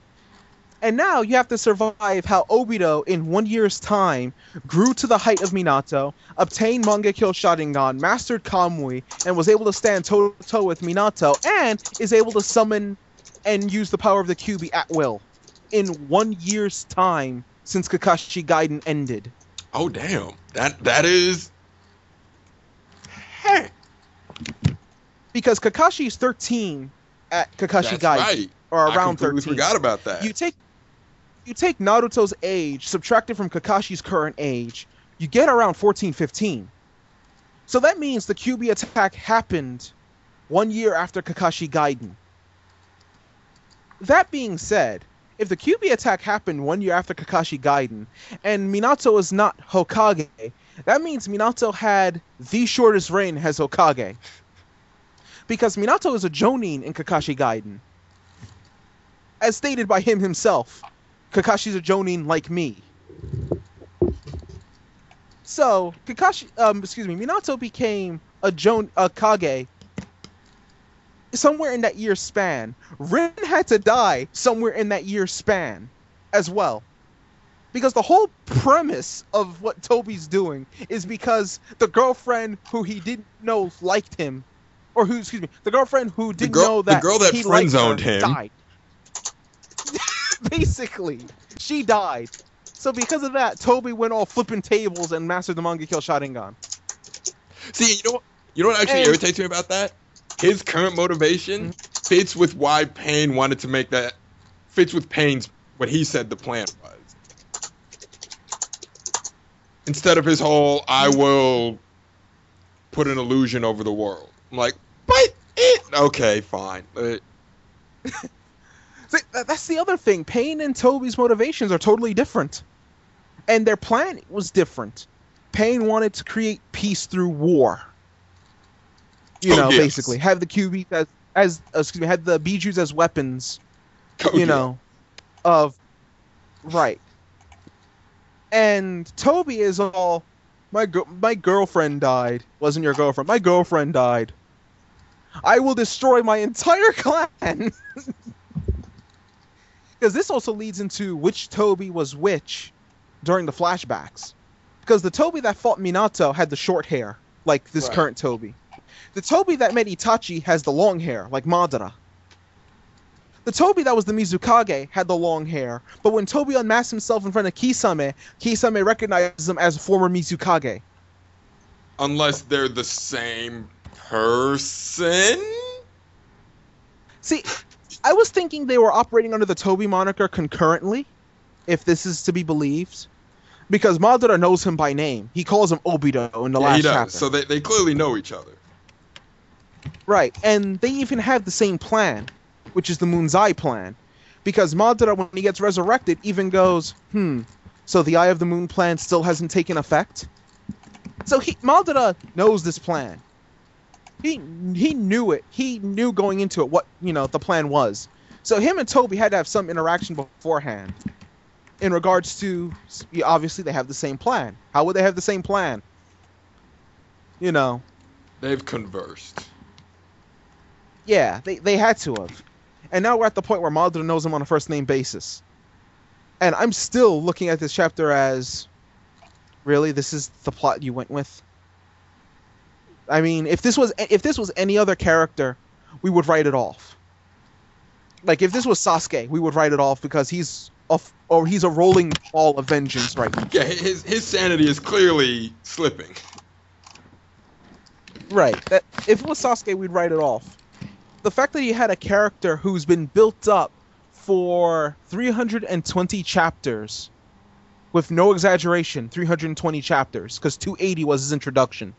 And now you have to survive how Obito, in 1 year's time, grew to the height of Minato, obtained Mangekyo Sharingan, mastered Kamui, and was able to stand toe-to-toe with Minato, and is able to summon and use the power of the Kyuubi at will. In 1 year's time since Kakashi Gaiden ended. Oh, damn. That is... Hey. Because Kakashi's 13 at Kakashi Gaiden. Right. Or around I completely 13. forgot about that. You take Naruto's age, subtract it from Kakashi's current age, you get around 14, 15. So that means the Kyuubi attack happened 1 year after Kakashi Gaiden. That being said, if the Kyuubi attack happened 1 year after Kakashi Gaiden, and Minato is not Hokage, that means Minato had the shortest reign as Hokage. Because Minato is a Jonin in Kakashi Gaiden. As stated by him himself, Kakashi's a Jonin like me. So, Minato became a Kage somewhere in that year's span. Rin had to die somewhere in that year's span as well. Because the whole premise of what Toby's doing is because the girlfriend who he didn't know liked him, or the girlfriend who didn't know that the girl that he friend-zoned him died. Basically, she died. So because of that, Toby went all flipping tables and mastered the Mangekyo Sharingan. See, you know what actually irritates me about that? His current motivation fits with why Pain wanted to make that. Fits with Pain's what he said the plan was. Instead of his whole, I will put an illusion over the world. I'm like, but it. Okay, fine. See, that's the other thing. Pain and Toby's motivations are totally different. And their plan was different. Pain wanted to create peace through war. Basically. Have the Kyuubi had the Bijus as weapons. Right. And Toby is all, my girlfriend died. Wasn't your girlfriend. My girlfriend died. I will destroy my entire clan. Because this also leads into which Toby was which during the flashbacks. Because the Toby that fought Minato had the short hair, like this current Toby. The Toby that met Itachi has the long hair, like Madara. The Toby that was the Mizukage had the long hair, but when Toby unmasked himself in front of Kisame, Kisame recognizes him as a former Mizukage. Unless they're the same person? See, I was thinking they were operating under the Toby moniker concurrently, if this is to be believed. Because Madara knows him by name. He calls him Obito in the last chapter. So they clearly know each other. Right, and they even have the same plan, which is the Moon's Eye plan. Because Madara, when he gets resurrected, even goes, so the Eye of the Moon plan still hasn't taken effect? So Madara knows this plan. He knew it. He knew going into it what, the plan was. So him and Toby had to have some interaction beforehand. In regards to, obviously they have the same plan. How would they have the same plan? They've conversed. Yeah, they had to have. And now we're at the point where Madara knows him on a first-name basis. And I'm still looking at this chapter as, really, this is the plot you went with? I mean, if this was any other character, we would write it off. Like, if this was Sasuke, we would write it off because he's a rolling ball of vengeance right now. Yeah, his sanity is clearly slipping. Right. That if it was Sasuke, we'd write it off. The fact that he had a character who's been built up for 320 chapters, with no exaggeration, 320 chapters, because 280 was his introduction.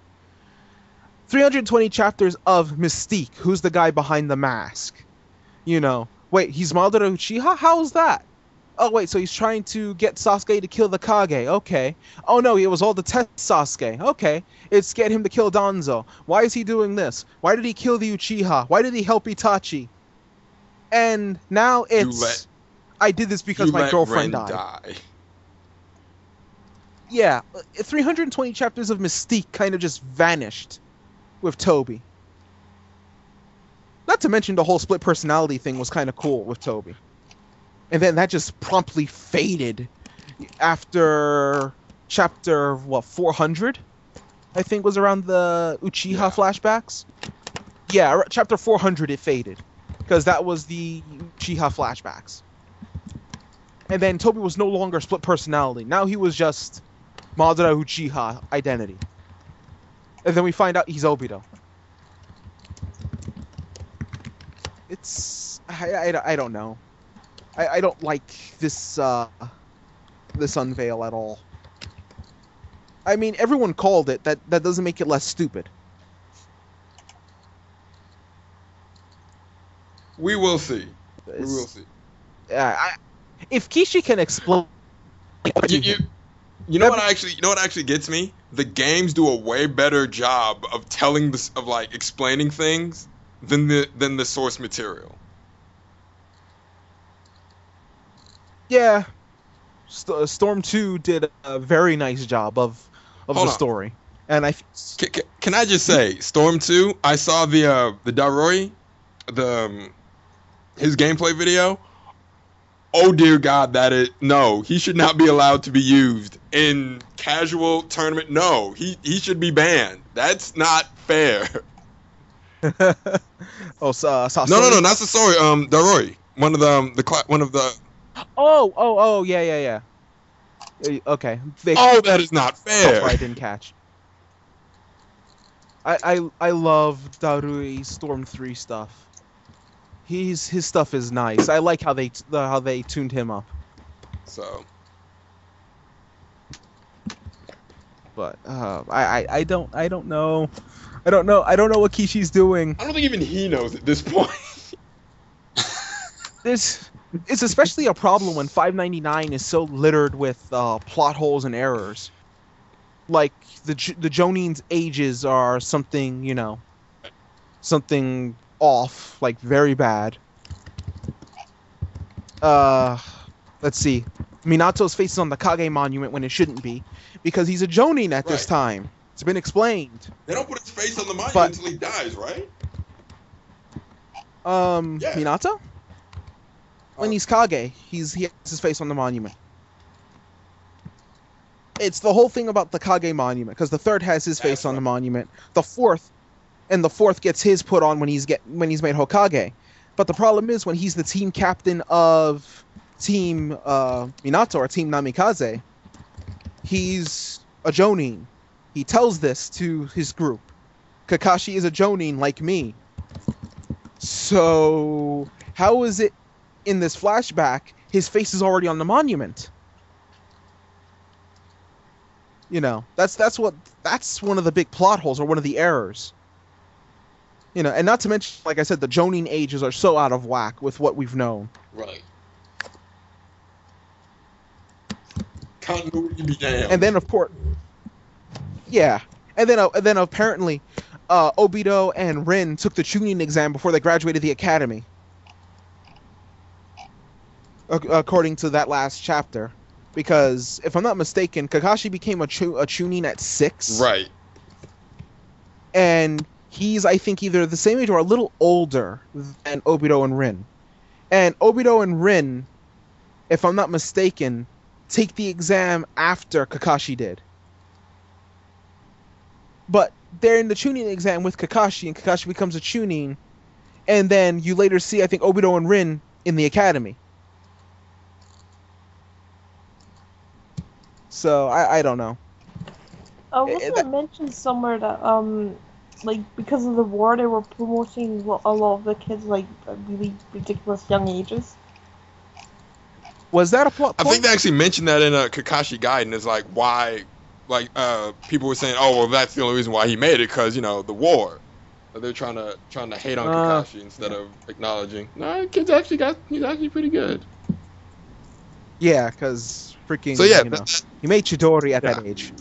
320 chapters of Mystique, who's the guy behind the mask. Wait, he's Madara Uchiha? How's that? Oh, wait, so he's trying to get Sasuke to kill the Kage. Okay. Oh, no, it was all to test Sasuke. Okay. It's get him to kill Danzo. Why is he doing this? Why did he kill the Uchiha? Why did he help Itachi? And now it's... I did this because my girlfriend died. Yeah, 320 chapters of Mystique kind of just vanished with Toby. Not to mention the whole split personality thing was kind of cool with Toby. And then that just promptly faded after chapter, 400? I think was around the Uchiha flashbacks. Yeah, chapter 400 it faded. Because that was the Uchiha flashbacks. And then Toby was no longer split personality. Now he was just Madara Uchiha identity. And then we find out he's Obito. It's... I don't know. I don't like this this unveil at all. I mean, everyone called it. That doesn't make it less stupid. We will see. We will see. If Kishi can explain, you know what actually gets me? The games do a way better job of explaining things than the source material. Yeah, Storm 2 did a very nice job of the story, and can I just say, Storm 2? I saw the Daroi, his gameplay video. Oh dear God, he should not be allowed to be used in casual tournament. No, he should be banned. That's not fair. No, not Sasori. Daroi, one of the. Oh, yeah. Okay. That is not fair. I didn't catch. I love Darui Storm 3 stuff. His stuff is nice. I like how they tuned him up. So. But I don't know. I don't know what Kishi's doing. I don't think even he knows at this point. It's especially a problem when 599 is so littered with plot holes and errors. Like the Jonin's ages are something, something off, like very bad. Let's see. Minato's face is on the Kage monument when it shouldn't be, because he's a Jonin at this time. It's been explained. They don't put his face on the monument until he dies, right? Yeah. Minato? When he's Kage, he has his face on the monument. It's the whole thing about the Kage monument, because the third has his face on the monument. The fourth gets his put on when he's made Hokage. But the problem is when he's the team captain of Team Minato or Team Namikaze, he's a Jonin. He tells this to his group. Kakashi is a Jonin like me. So how is it in this flashback his face is already on the monument? That's one of the big plot holes, or one of the errors. And not to mention, like I said, the Jonin ages are so out of whack with what we've known. Right. Continuity be damned. And then, of course, yeah. And then apparently, Obito and Rin took the Chunin exam before they graduated the academy. According to that last chapter. Because, if I'm not mistaken, Kakashi became a Chunin at 6. Right. And he's, I think, either the same age or a little older than Obito and Rin. And Obito and Rin, if I'm not mistaken, take the exam after Kakashi did. But they're in the Chunin exam with Kakashi, and Kakashi becomes a Chunin. And then you later see, I think, Obito and Rin in the academy. So, I don't know. Wasn't it mentioned somewhere that, like, because of the war, they were promoting a lot of the kids, like, at really ridiculous young ages? Was that a plot point? I think they actually mentioned that in a Kakashi Gaiden. Is like why, like people were saying, oh well, that's the only reason why he made it because the war. They're trying to hate on Kakashi instead of acknowledging. No, kid's he's actually pretty good. Yeah, because freaking. So yeah, he made Chidori at that age.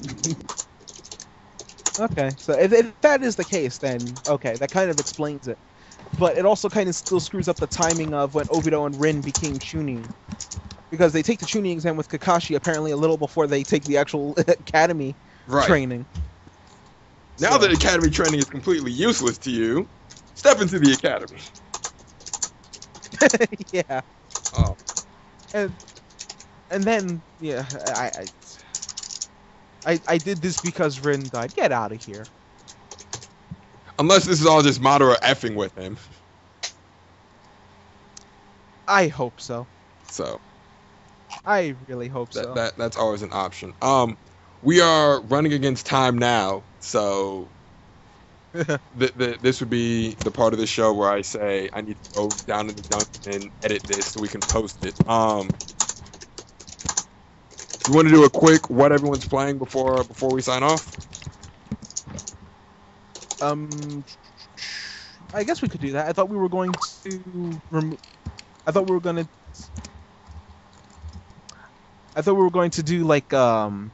Okay, so if that is the case, then okay, that kind of explains it. But it also kind of still screws up the timing of when Obito and Rin became Chunin. Because they take the Chunin exam with Kakashi apparently a little before they take the actual academy training. Now that academy training is completely useless to you, step into the academy. Yeah. Oh. And then, yeah, I did this because Rin died. Get out of here. Unless this is all just Madara effing with him. I hope so. So. I really hope so. That's always an option. We are running against time now, so this would be the part of the show where I say I need to go down to the dungeon and edit this so we can post it. You want to do a quick what everyone's playing before we sign off? I guess we could do that. I thought we were going to do like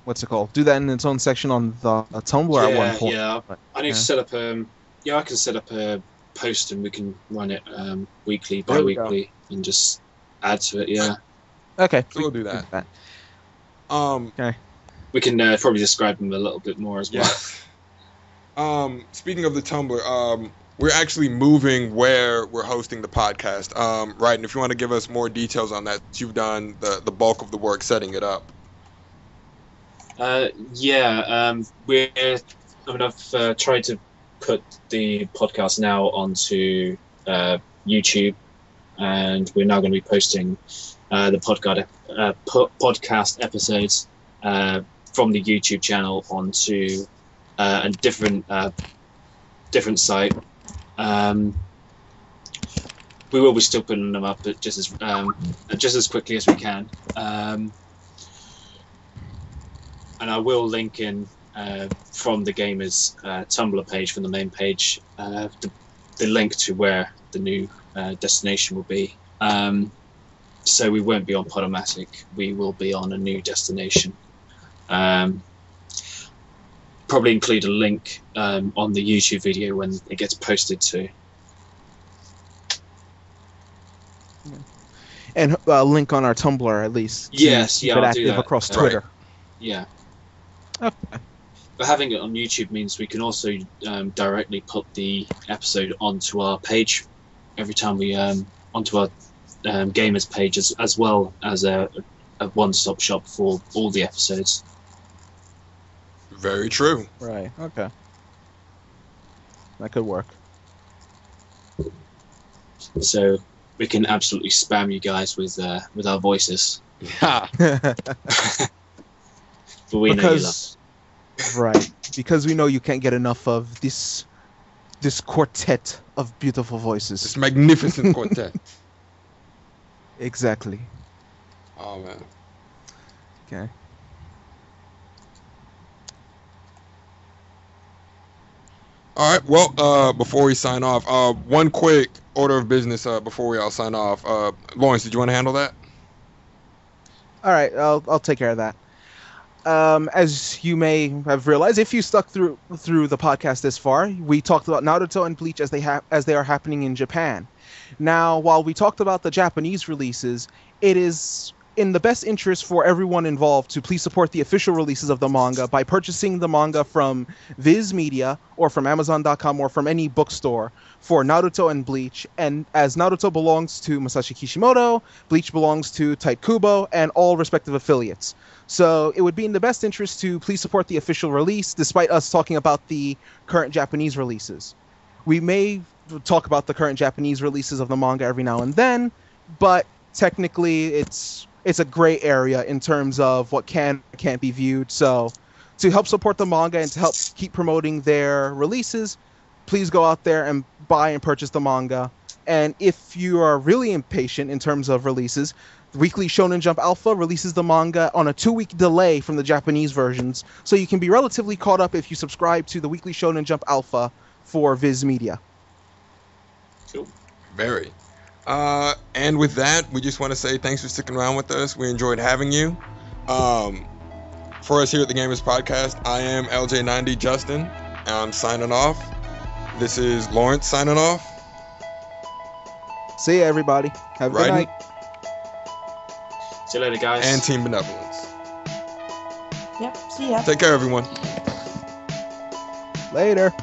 what's it called? Do that in its own section on the Tumblr at one point. Yeah. I need to set up I can set up a post and we can run it weekly, bi-weekly, and just add to it. Yeah. Okay. So we'll do that. Okay. We can probably describe them a little bit more as well. Yeah. Speaking of the Tumblr, we're actually moving where we're hosting the podcast. Right, and if you want to give us more details on that, you've done the bulk of the work setting it up. I've tried to put the podcast now onto YouTube, and we're now going to be posting the podcast episodes from the YouTube channel onto a different site. We will be still putting them up, but just as quickly as we can. And I will link in from the GAMRs Tumblr page, from the main page, the link to where the new destination will be. So we won't be on Podomatic. We will be on a new destination. Probably include a link on the YouTube video when it gets posted too. And a link on our Tumblr at least. Yes, keep it active across Twitter. Right. Yeah. Okay. But having it on YouTube means we can also directly put the episode onto our page every time we onto our GAMRs page, as well as a one-stop shop for all the episodes. Very true. Right. Okay. That could work. So we can absolutely spam you guys with our voices. Yeah. But we know you love. Right. Because we know you can't get enough of this quartet of beautiful voices. This magnificent quartet. Exactly. Oh man. Okay. All right. Well, before we sign off, one quick order of business before we all sign off. Lawrence, did you want to handle that? All right, I'll take care of that. As you may have realized, if you stuck through the podcast this far, we talked about Naruto and Bleach as they are happening in Japan. Now, while we talked about the Japanese releases, it is in the best interest for everyone involved to please support the official releases of the manga by purchasing the manga from Viz Media or from Amazon.com or from any bookstore for Naruto and Bleach. And as Naruto belongs to Masashi Kishimoto, Bleach belongs to Tite Kubo and all respective affiliates. So it would be in the best interest to please support the official release, despite us talking about the current Japanese releases. We may talk about the current Japanese releases of the manga every now and then, but technically it's a gray area in terms of what can and can't be viewed. So to help support the manga and to help keep promoting their releases, please go out there and buy and purchase the manga. And if you are really impatient in terms of releases, Weekly Shonen Jump Alpha releases the manga on a 2-week delay from the Japanese versions, so you can be relatively caught up if you subscribe to the Weekly Shonen Jump Alpha for Viz Media. Cool. Very. And with that, we just want to say thanks for sticking around with us. We enjoyed having you. For us here at the Gamers Podcast, I am LJ90 Justin. I'm signing off. This is Lawrence signing off. See ya, everybody. Have a good night. See you later, guys. And Team Benevolence. Yep, see ya. Take care, everyone. Later.